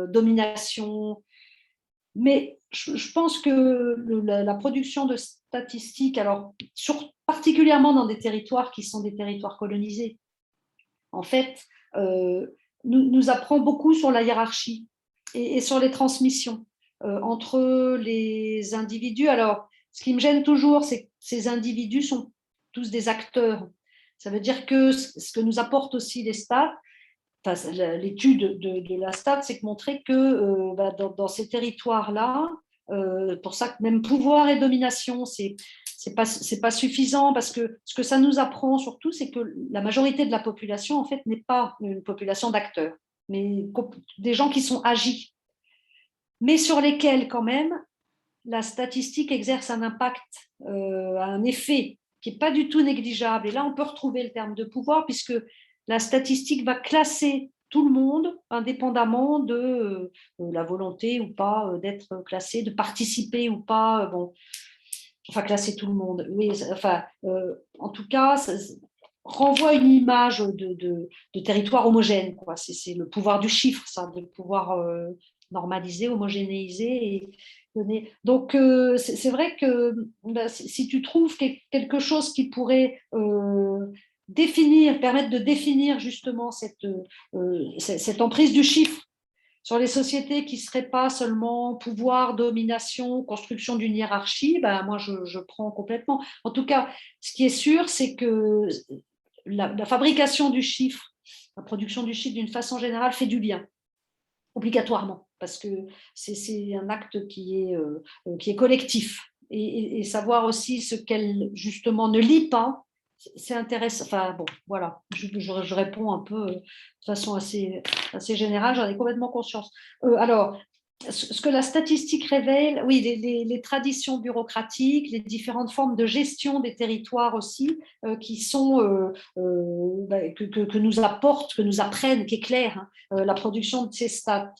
domination. Mais je pense que la production de statistiques, alors particulièrement dans des territoires qui sont des territoires colonisés, en fait, nous apprend beaucoup sur la hiérarchie et sur les transmissions entre les individus. Alors, ce qui me gêne toujours, c'est que ces individus sont tous des acteurs. Ça veut dire que ce que nous apportent aussi les stats, l'étude de la stat, c'est que montrer que dans ces territoires-là, pour ça que même pouvoir et domination, c'est pas suffisant, parce que ce que ça nous apprend surtout, c'est que la majorité de la population, en fait, n'est pas une population d'acteurs, mais des gens qui sont agis, mais sur lesquels, quand même, la statistique exerce un impact, un effet qui n'est pas du tout négligeable. Et là, on peut retrouver le terme de pouvoir, puisque la statistique va classer tout le monde, indépendamment de la volonté ou pas d'être classé, de participer ou pas. Enfin, classer tout le monde. Oui, en tout cas, ça renvoie une image de territoire homogène, quoi. C'est le pouvoir du chiffre, ça, de pouvoir normaliser, homogénéiser et donner. Donc, c'est vrai que si tu trouves quelque chose qui pourrait permettre de définir justement cette emprise du chiffre sur les sociétés qui ne seraient pas seulement pouvoir, domination, construction d'une hiérarchie, moi je prends complètement. En tout cas, ce qui est sûr, c'est que la fabrication du chiffre, la production du chiffre d'une façon générale fait du bien, obligatoirement, parce que c'est un acte qui est collectif. Et savoir aussi ce qu'elle justement ne lit pas, c'est intéressant. Enfin, bon, voilà, je réponds un peu de façon assez générale, j'en ai complètement conscience. Alors, ce que la statistique révèle, oui, les traditions bureaucratiques, les différentes formes de gestion des territoires aussi, qui sont, que nous apportent, que nous apprennent, qu'éclairent la production de ces stats.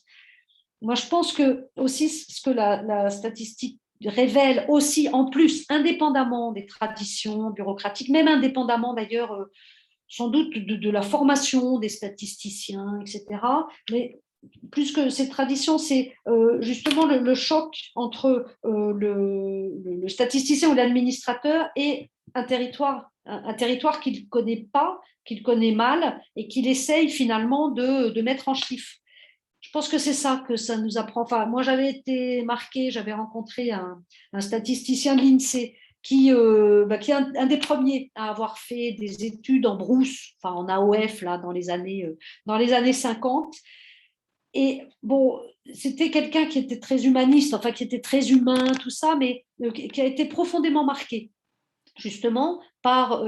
Moi, je pense que aussi ce que la statistique révèle aussi, en plus, indépendamment des traditions bureaucratiques, même indépendamment d'ailleurs, sans doute, de la formation des statisticiens, etc. Mais plus que ces traditions, c'est justement le choc entre le statisticien ou l'administrateur et un territoire qu'il ne connaît pas, qu'il connaît mal et qu'il essaye finalement de mettre en chiffres. Je pense que c'est ça que ça nous apprend. Enfin, moi, j'avais été marquée, j'avais rencontré un statisticien de l'INSEE qui est un des premiers à avoir fait des études en brousse, enfin en AOF, là, dans les années 50. Et bon, c'était quelqu'un qui était très humaniste, enfin qui était très humain, tout ça, mais qui a été profondément marqué, justement,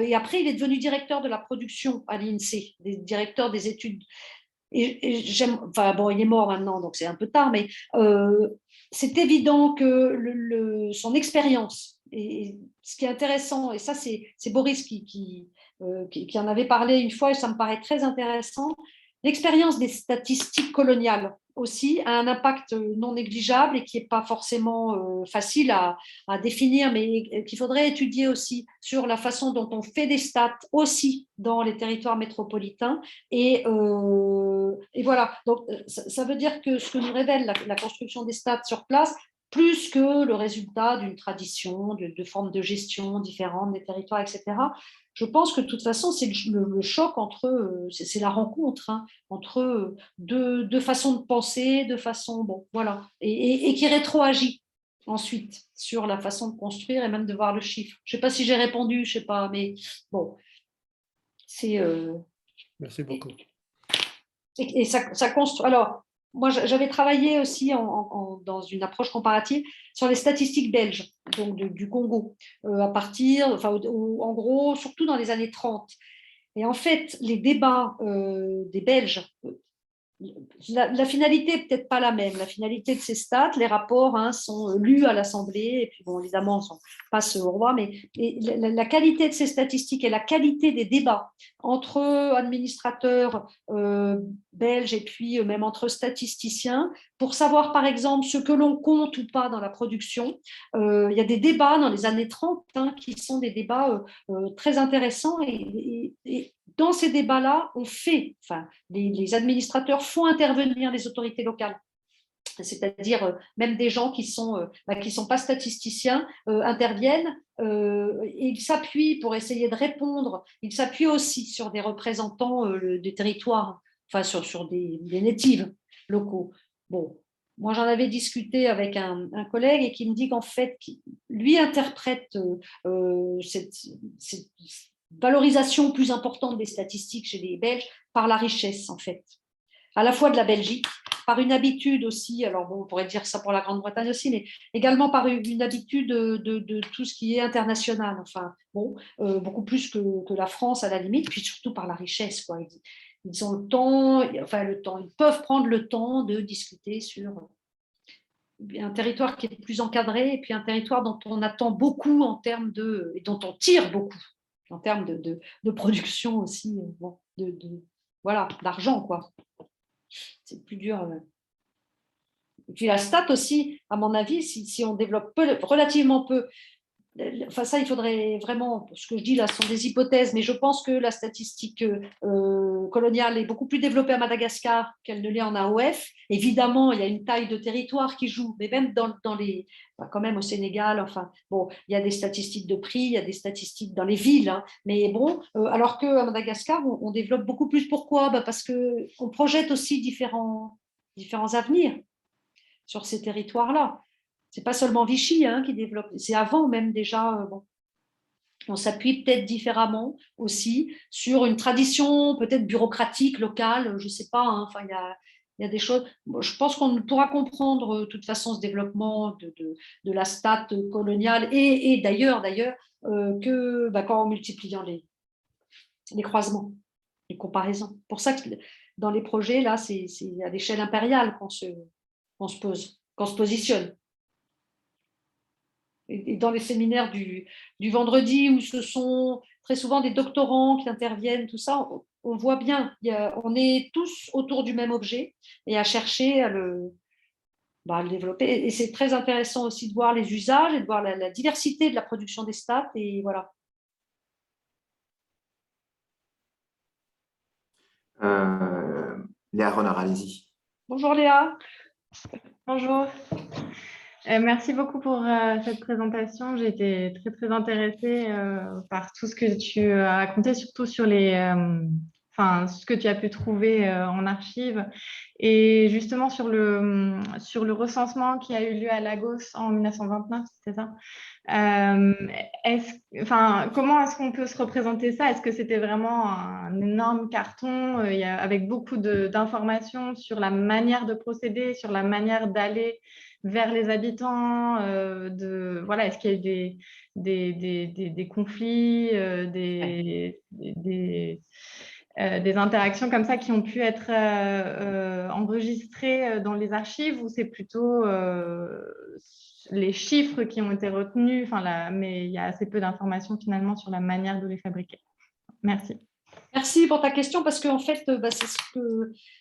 et après, il est devenu directeur de la production à l'INSEE, directeur des études. Et j'aime, enfin bon, il est mort maintenant, donc c'est un peu tard, mais c'est évident que son expérience, et ce qui est intéressant, et ça c'est Boris qui en avait parlé une fois, et ça me paraît très intéressant, l'expérience des statistiques coloniales aussi a un impact non négligeable et qui n'est pas forcément facile à définir, mais qu'il faudrait étudier aussi sur la façon dont on fait des stats aussi dans les territoires métropolitains. Et voilà, donc ça veut dire que ce que nous révèle la construction des stats sur place, plus que le résultat d'une tradition, de formes de gestion différentes des territoires, etc., je pense que de toute façon, c'est le choc entre, c'est la rencontre entre deux façons de penser, deux façons, bon, voilà, et qui rétroagit ensuite sur la façon de construire et même de voir le chiffre. Je ne sais pas si j'ai répondu, je ne sais pas, mais bon, c'est… Merci beaucoup. Et ça construit. Alors, moi, j'avais travaillé aussi dans une approche comparative sur les statistiques belges, donc du Congo, à partir, enfin, en gros, surtout dans les années 30. Et en fait, les débats des Belges, la finalité n'est peut-être pas la même. La finalité de ces stats, les rapports sont lus à l'Assemblée, et puis bon, évidemment, on passe au roi, mais la qualité de ces statistiques et la qualité des débats entre administrateurs belges et puis même entre statisticiens, pour savoir par exemple ce que l'on compte ou pas dans la production, il y a des débats dans les années 30 qui sont des débats très intéressants et dans ces débats-là, les administrateurs font intervenir les autorités locales. C'est-à-dire même des gens qui sont pas statisticiens interviennent et ils s'appuient pour essayer de répondre. Ils s'appuient aussi sur des représentants des territoires, enfin sur des natives locaux. Bon, moi j'en avais discuté avec un collègue et qui me dit qu'en fait, lui interprète cette valorisation plus importante des statistiques chez les Belges par la richesse, en fait, à la fois de la Belgique, par une habitude aussi, alors bon, on pourrait dire ça pour la Grande-Bretagne aussi, mais également par une habitude de tout ce qui est international, enfin, bon, beaucoup plus que la France à la limite, puis surtout par la richesse, quoi. Ils ont le temps, ils peuvent prendre le temps de discuter sur un territoire qui est plus encadré et puis un territoire dont on attend beaucoup et dont on tire beaucoup en termes de production aussi, bon, voilà, d'argent, quoi. C'est plus dur. Et puis la stat aussi, à mon avis, si on développe relativement peu, enfin ça, il faudrait vraiment, ce que je dis là sont des hypothèses, mais je pense que la statistique coloniale est beaucoup plus développée à Madagascar qu'elle ne l'est en AOF. Évidemment, il y a une taille de territoire qui joue, mais même dans les, quand même au Sénégal, enfin bon, il y a des statistiques de prix, il y a des statistiques dans les villes, hein, mais bon, alors qu'à Madagascar, on développe beaucoup plus. Pourquoi? Parce qu'on projette aussi différents avenirs sur ces territoires-là. C'est pas seulement Vichy qui développe, c'est avant même déjà. Bon, on s'appuie peut-être différemment aussi sur une tradition peut-être bureaucratique locale, je sais pas. Enfin, il y a des choses. Je pense qu'on pourra comprendre de toute façon ce développement de la stat coloniale et d'ailleurs que quand en multipliant les croisements, les comparaisons. Pour ça que dans les projets là, c'est à l'échelle impériale qu'on se positionne. Et dans les séminaires du vendredi, où ce sont très souvent des doctorants qui interviennent, tout ça, on voit bien, on est tous autour du même objet et à chercher à le développer. Et c'est très intéressant aussi de voir les usages et de voir la diversité de la production des stats. Et voilà. Léa Renard, allez-y. Bonjour Léa. Bonjour. Merci beaucoup pour cette présentation. J'ai été très, très intéressée par tout ce que tu as raconté, surtout sur ce que tu as pu trouver en archives. Et justement, sur le recensement qui a eu lieu à Lagos en 1929, c'était ça. Comment est-ce qu'on peut se représenter ça? Est-ce que c'était vraiment un énorme carton avec beaucoup d'informations sur la manière de procéder, sur la manière d'aller vers les habitants, est-ce qu'il y a eu des conflits, des interactions comme ça qui ont pu être enregistrées dans les archives, ou c'est plutôt les chiffres qui ont été retenus, mais il y a assez peu d'informations finalement sur la manière de les fabriquer. Merci. Merci pour ta question, parce qu'en fait,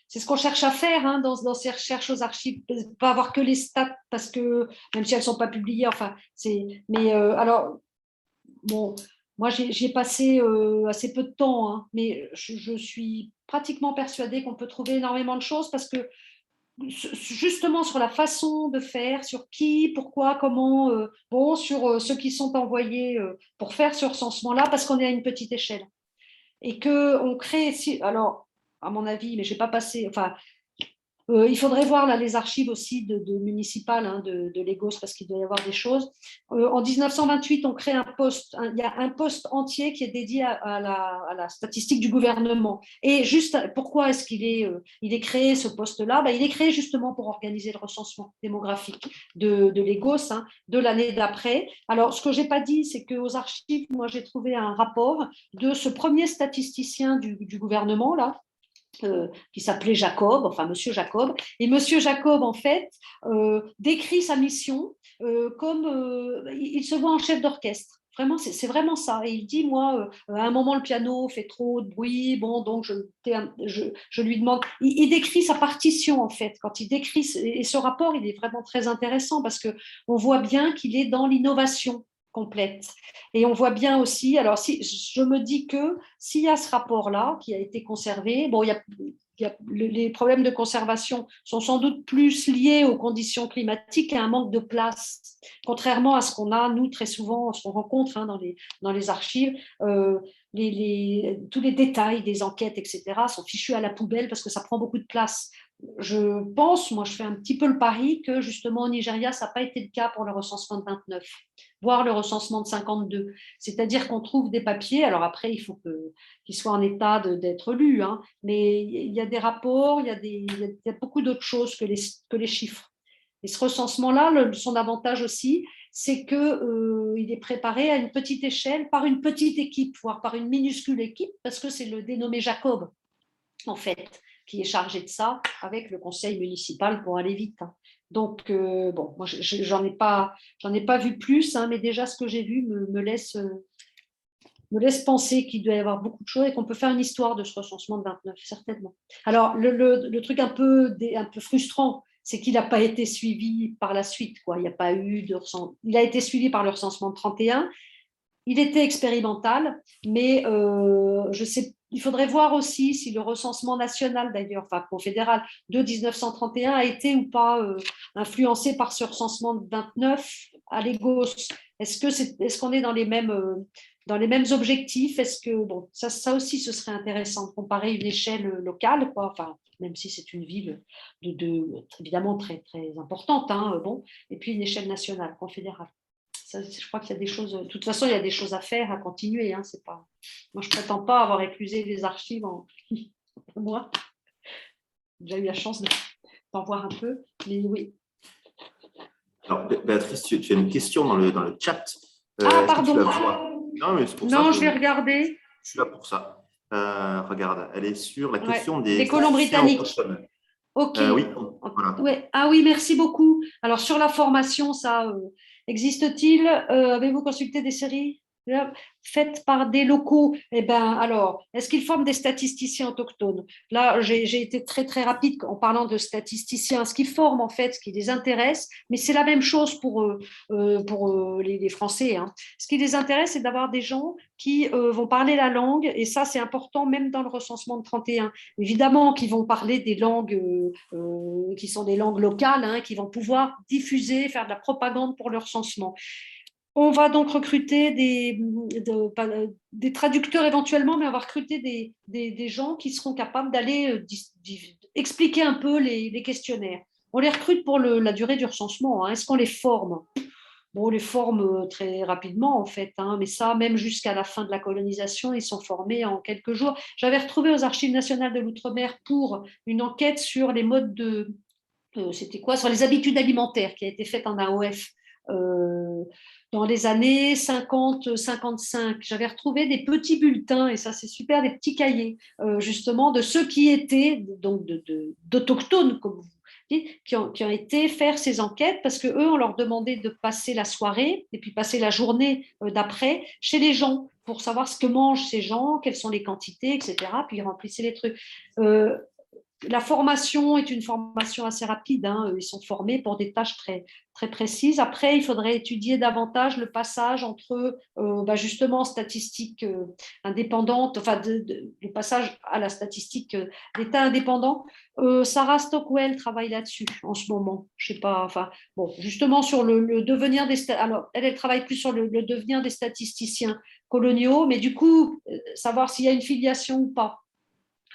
c'est ce qu'on cherche à faire dans ces recherches aux archives, pas avoir que les stats, parce que même si elles ne sont pas publiées, alors, bon, moi j'y ai passé assez peu de temps, mais je suis pratiquement persuadée qu'on peut trouver énormément de choses, parce que justement sur la façon de faire, sur qui, pourquoi, comment, sur ceux qui sont envoyés pour faire ce recensement-là, parce qu'on est à une petite échelle. Et qu'on crée, alors, à mon avis, mais je n'ai pas passé, Il faudrait voir là, les archives aussi de municipales hein, de Lagos parce qu'il doit y avoir des choses. En 1928, on crée un poste. Il y a un poste entier qui est dédié à la statistique du gouvernement. Et juste, pourquoi est-ce il est créé ce poste-là? Il est créé justement pour organiser le recensement démographique de Lagos de l'année d'après. Alors, ce que je n'ai pas dit, c'est qu'aux archives, moi, j'ai trouvé un rapport de ce premier statisticien du gouvernement, là, qui s'appelait Jacob, enfin Monsieur Jacob. Et Monsieur Jacob, en fait, décrit sa mission comme il se voit en chef d'orchestre. Vraiment, c'est vraiment ça. Et il dit, moi, à un moment, le piano fait trop de bruit. Bon, donc je lui demande. Il décrit sa partition, en fait. Quand il décrit, et ce rapport, il est vraiment très intéressant parce qu'on voit bien qu'il est dans l'innovation complète. Et on voit bien aussi, alors si je me dis que s'il y a ce rapport-là qui a été conservé, bon, les problèmes de conservation sont sans doute plus liés aux conditions climatiques et à un manque de place, contrairement à ce qu'on a, nous, très souvent, ce qu'on rencontre dans les archives. Tous les détails des enquêtes, etc., sont fichus à la poubelle parce que ça prend beaucoup de place. Je pense, moi je fais un petit peu le pari que justement au Nigeria, ça n'a pas été le cas pour le recensement de 29, voire le recensement de 52. C'est-à-dire qu'on trouve des papiers, alors après il faut qu'ils soient en état d'être lus, hein, mais il y a des rapports, il y a beaucoup d'autres choses que les chiffres. Et ce recensement-là, son avantage aussi, c'est qu'il est préparé à une petite échelle par une petite équipe, voire par une minuscule équipe, parce que c'est le dénommé Jacob, en fait, qui est chargé de ça avec le conseil municipal pour aller vite. Donc, bon, moi, j'en ai pas vu plus, hein, mais déjà, ce que j'ai vu me laisse penser qu'il doit y avoir beaucoup de choses et qu'on peut faire une histoire de ce recensement de 29, certainement. Alors, le truc un peu frustrant, c'est qu'il n'a pas été suivi par la suite, quoi. Il n'y a pas eu de recensement. Il a été suivi par le recensement de 31. Il était expérimental, mais je sais, il faudrait voir aussi si le recensement national, d'ailleurs, enfin confédéral, de 1931 a été ou pas influencé par ce recensement de 29 à Lagos. Est-ce qu'on est dans les mêmes objectifs? Est-ce que, bon, ça aussi, ce serait intéressant de comparer une échelle locale, quoi, enfin, même si c'est une ville évidemment très, très importante, hein, bon, et puis une échelle nationale, confédérale. Ça, je crois qu'il y a des choses, de toute façon, il y a des choses à faire, à continuer. Hein, c'est pas... Moi, je ne prétends pas avoir éclusé les archives en moi. J'ai déjà eu la chance d'en voir un peu, mais oui. Alors, Béatrice, tu as une question dans le chat. Pardon. Tu la vois? Non, mais c'est pour ça. Non, je vais regarder. Je suis là pour ça. Regarde, elle est sur la question des colons britanniques. Autochtones. Ok. Oui, voilà. Ouais. Ah oui, merci beaucoup. Alors, sur la formation, ça existe-t-il? Avez-vous consulté des séries faites par des locaux? Eh bien, alors, est-ce qu'ils forment des statisticiens autochtones? Là, j'ai été très, très rapide en parlant de statisticiens. Ce qu'ils forment, en fait, ce qui les intéresse, mais c'est la même chose pour les Français. Hein. Ce qui les intéresse, c'est d'avoir des gens qui vont parler la langue, et ça, c'est important même dans le recensement de 31. Évidemment qu'ils vont parler des langues qui sont des langues locales, hein, qui vont pouvoir diffuser, faire de la propagande pour le recensement. On va donc recruter des traducteurs éventuellement, mais on va recruter des gens qui seront capables d'aller expliquer un peu les questionnaires. On les recrute pour la durée du recensement. Hein. Est-ce qu'on les forme? Bon, on les forme très rapidement, en fait, hein, mais ça, même jusqu'à la fin de la colonisation, ils sont formés en quelques jours. J'avais retrouvé aux Archives nationales de l'Outre-mer pour une enquête sur les modes c'était quoi? Sur les habitudes alimentaires qui a été faite en AOF. Dans les années 50-55, j'avais retrouvé des petits bulletins, et ça c'est super, des petits cahiers, justement, de ceux qui étaient donc d'autochtones, comme vous dites, qui ont été faire ces enquêtes, parce qu'eux, on leur demandait de passer la soirée et puis passer la journée d'après chez les gens pour savoir ce que mangent ces gens, quelles sont les quantités, etc. Puis ils remplissaient les trucs. La formation est une formation assez rapide, hein. Ils sont formés pour des tâches très, très précises. Après, il faudrait étudier davantage le passage entre justement statistique indépendante, enfin le passage à la statistique d'État indépendant. Sarah Stockwell travaille là-dessus en ce moment. Je sais pas, enfin bon, justement sur le devenir alors elle travaille plus sur le devenir des statisticiens coloniaux, mais du coup savoir s'il y a une filiation ou pas.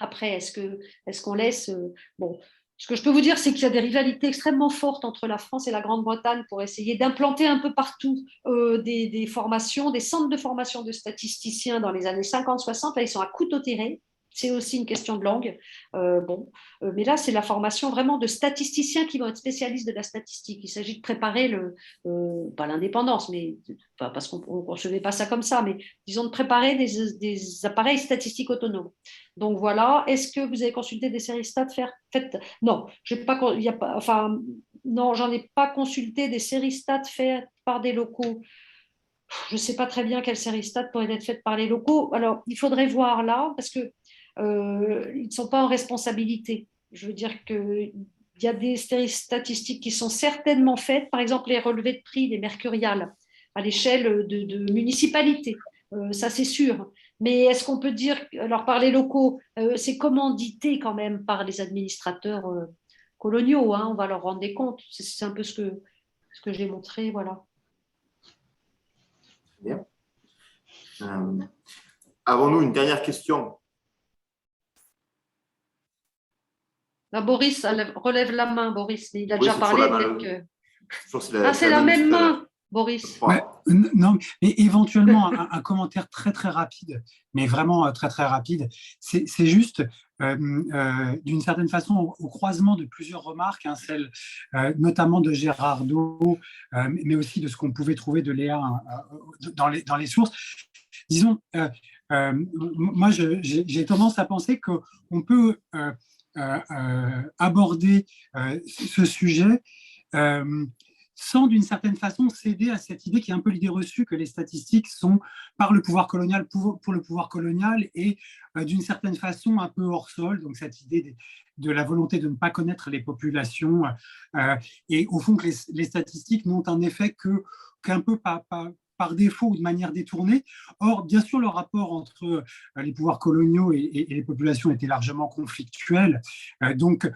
Après, est-ce qu'on laisse bon, Ce que je peux vous dire, c'est qu'il y a des rivalités extrêmement fortes entre la France et la Grande-Bretagne pour essayer d'implanter un peu partout des formations, des centres de formation de statisticiens dans les années 50-60. Là, ils sont à couteau tiré. C'est aussi une question de langue. Mais là, c'est la formation vraiment de statisticiens qui vont être spécialistes de la statistique. Il s'agit de préparer pas l'indépendance, mais pas parce qu'on ne concevait pas ça comme ça, mais disons de préparer des appareils statistiques autonomes. Donc voilà. Est-ce que vous avez consulté des séries stats faites? Non, non, j'en ai pas consulté des séries stats faites par des locaux. Je ne sais pas très bien quelle série stats pourrait être faite par les locaux. Alors, il faudrait voir là, parce que ils ne sont pas en responsabilité. Je veux dire qu'il y a des statistiques qui sont certainement faites, par exemple les relevés de prix des mercuriales à l'échelle de municipalités, ça c'est sûr. Mais est-ce qu'on peut dire, alors par les locaux, c'est commandité quand même par les administrateurs coloniaux, hein, on va leur rendre des comptes. C'est un peu ce que j'ai montré, voilà. Bien. Avons-nous une dernière question? Là, Boris relève la main, Boris. Il a Oui, déjà c'est parlé. c'est la main même tout à l'heure. main, Boris. Ouais, non, mais éventuellement, un commentaire très, très rapide, mais vraiment très, très rapide. C'est juste, d'une certaine façon, au croisement de plusieurs remarques, hein, celle notamment de Gérardo, mais aussi de ce qu'on pouvait trouver de Léa dans les sources. Disons, moi, j'ai tendance à penser qu'on peut aborder ce sujet sans d'une certaine façon céder à cette idée qui est un peu l'idée reçue que les statistiques sont par le pouvoir colonial pour le pouvoir colonial et d'une certaine façon un peu hors sol, donc cette idée de la volonté de ne pas connaître les populations et au fond que les statistiques n'ont un effet qu'un peu par défaut ou de manière détournée. Or, bien sûr, le rapport entre les pouvoirs coloniaux et les populations était largement conflictuel. Donc,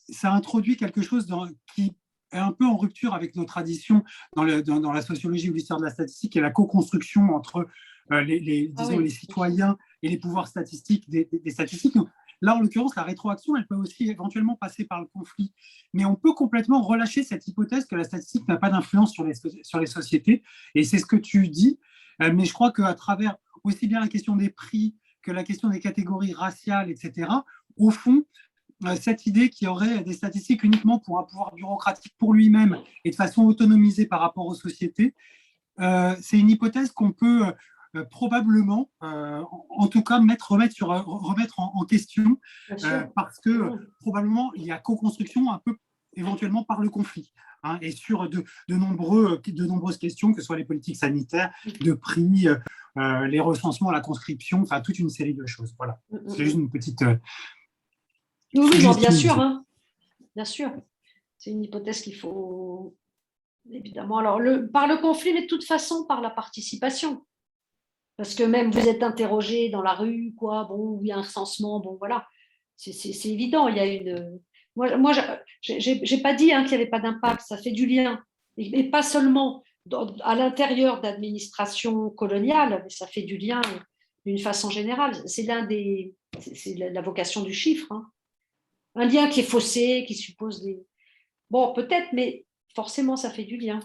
ça introduit quelque chose qui est un peu en rupture avec nos traditions dans la sociologie ou l'histoire de la statistique et la co-construction entre les citoyens et les pouvoirs statistiques des statistiques. Donc, là, en l'occurrence, la rétroaction, elle peut aussi éventuellement passer par le conflit. Mais on peut complètement relâcher cette hypothèse que la statistique n'a pas d'influence sur les sociétés. Et c'est ce que tu dis. Mais je crois qu'à travers aussi bien la question des prix que la question des catégories raciales, etc., au fond, cette idée qu'il y aurait des statistiques uniquement pour un pouvoir bureaucratique pour lui-même et de façon autonomisée par rapport aux sociétés, c'est une hypothèse qu'on peut probablement, en tout cas, remettre en question, parce que probablement il y a co-construction un peu éventuellement par le conflit, hein, et sur de nombreuses questions, que ce soit les politiques sanitaires, de prix, les recensements, la conscription, enfin toute une série de choses. Voilà, c'est juste une petite... Oui, non, bien sûr, hein. Bien sûr. C'est une hypothèse qu'il faut, évidemment. Alors, par le conflit, mais de toute façon, par la participation. Parce que même vous êtes interrogé dans la rue, quoi, bon, il y a un recensement, bon, voilà. C'est évident, il y a une... Moi j'ai pas dit hein, qu'il n'y avait pas d'impact, ça fait du lien. Et pas seulement à l'intérieur d'administration coloniale, mais ça fait du lien d'une façon générale. C'est la vocation du chiffre, hein. Un lien qui est faussé, qui suppose des... Bon, peut-être, mais forcément, ça fait du lien.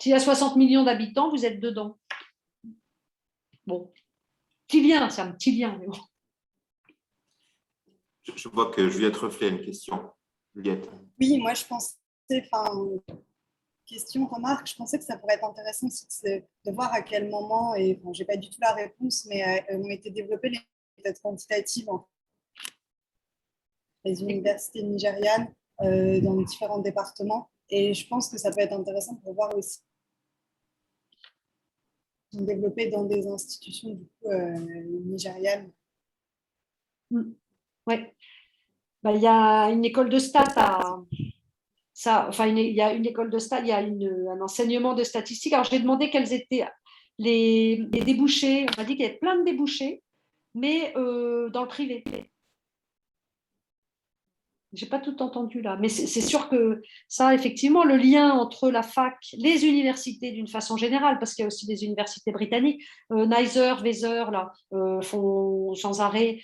S'il y a 60 millions d'habitants, vous êtes dedans. Bon, petit lien, c'est un petit lien. Mais bon. Je vois que Juliette Reflet a une question. Juliette. Oui, moi, je pensais, question, remarque, je pensais que ça pourrait être intéressant de voir à quel moment, et je n'ai pas du tout la réponse, mais ont été développées les méthodes quantitatives en les universités nigérianes dans les différents départements. Et je pense que ça peut être intéressant pour voir aussi sont développées dans des institutions du coup, nigérianes. Oui. Il y a une école de stats il y a une école de stats, il y a un enseignement de statistiques. Alors, j'ai demandé quels étaient les débouchés. On m'a dit qu'il y avait plein de débouchés, mais dans le privé. J'ai pas tout entendu là, mais c'est sûr que ça, effectivement, le lien entre la fac, les universités d'une façon générale, parce qu'il y a aussi des universités britanniques, Nicer, Weser, là, font sans arrêt.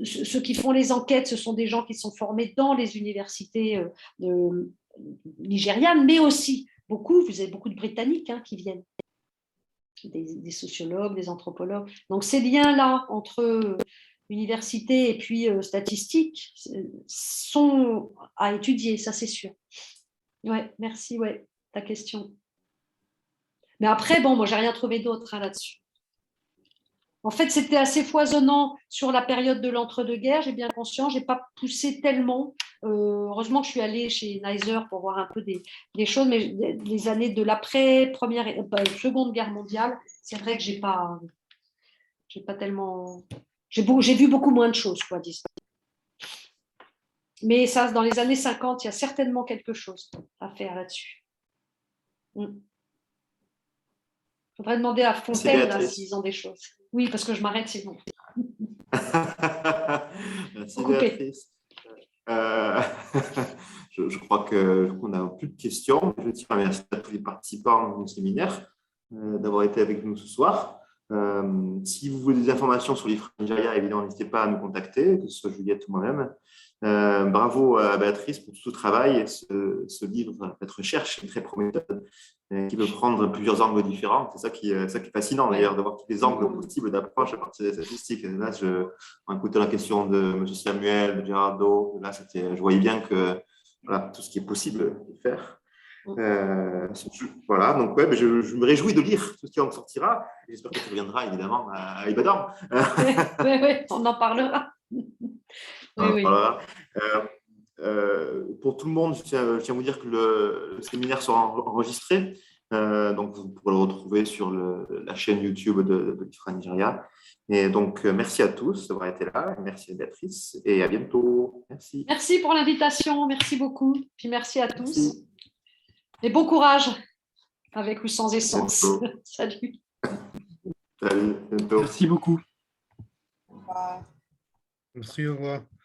Ceux qui font les enquêtes, ce sont des gens qui sont formés dans les universités nigérianes, mais aussi beaucoup, vous avez beaucoup de Britanniques qui viennent, des sociologues, des anthropologues. Donc ces liens-là entre université et puis statistiques sont à étudier, ça c'est sûr. Ouais, merci, ouais, ta question. Mais après, bon, moi j'ai rien trouvé d'autre là-dessus. En fait, c'était assez foisonnant sur la période de l'entre-deux-guerres, j'ai bien conscience, j'ai pas poussé tellement. Heureusement que je suis allée chez Nicer pour voir un peu des choses, mais les années de l'après Seconde Guerre mondiale, c'est vrai que j'ai pas tellement. J'ai vu beaucoup moins de choses, quoi, disons. Mais ça, dans les années 50, il y a certainement quelque chose à faire là-dessus. Il faudrait demander à Fontaine là, s'ils ont des choses. Oui, parce que je m'arrête sinon. Merci Béatrice. Je crois qu'on n'a plus de questions. Je tiens à remercier à tous les participants au séminaire d'avoir été avec nous ce soir. Si vous voulez des informations sur l'IFRA Nigeria, évidemment, n'hésitez pas à nous contacter, que ce soit Juliette ou moi-même. Bravo à Béatrice pour tout ce travail. Ce livre, cette recherche est très prometteur, qui peut prendre plusieurs angles différents. C'est ça qui est fascinant d'ailleurs, de voir tous les angles possibles d'approche à partir des statistiques. Et là, en écoutant la question de M. Samuel, de Gerardo, là, je voyais bien que voilà, tout ce qui est possible de faire. Voilà, donc ouais, je me réjouis de lire tout ce qui en sortira. J'espère que tu reviendras évidemment à Ibadan. Oui, on en parlera. Oui. Pour tout le monde, je tiens à vous dire que le séminaire sera enregistré. Donc, vous pourrez le retrouver sur la chaîne YouTube de l'IFRA Nigeria. Et donc, merci à tous d'avoir été là. Merci à Béatrice et à bientôt. Merci. Merci pour l'invitation. Merci beaucoup. Puis merci à tous. Et bon courage avec ou sans essence. Salut. Salut, bientôt. Merci beaucoup. Au revoir. Merci, au revoir.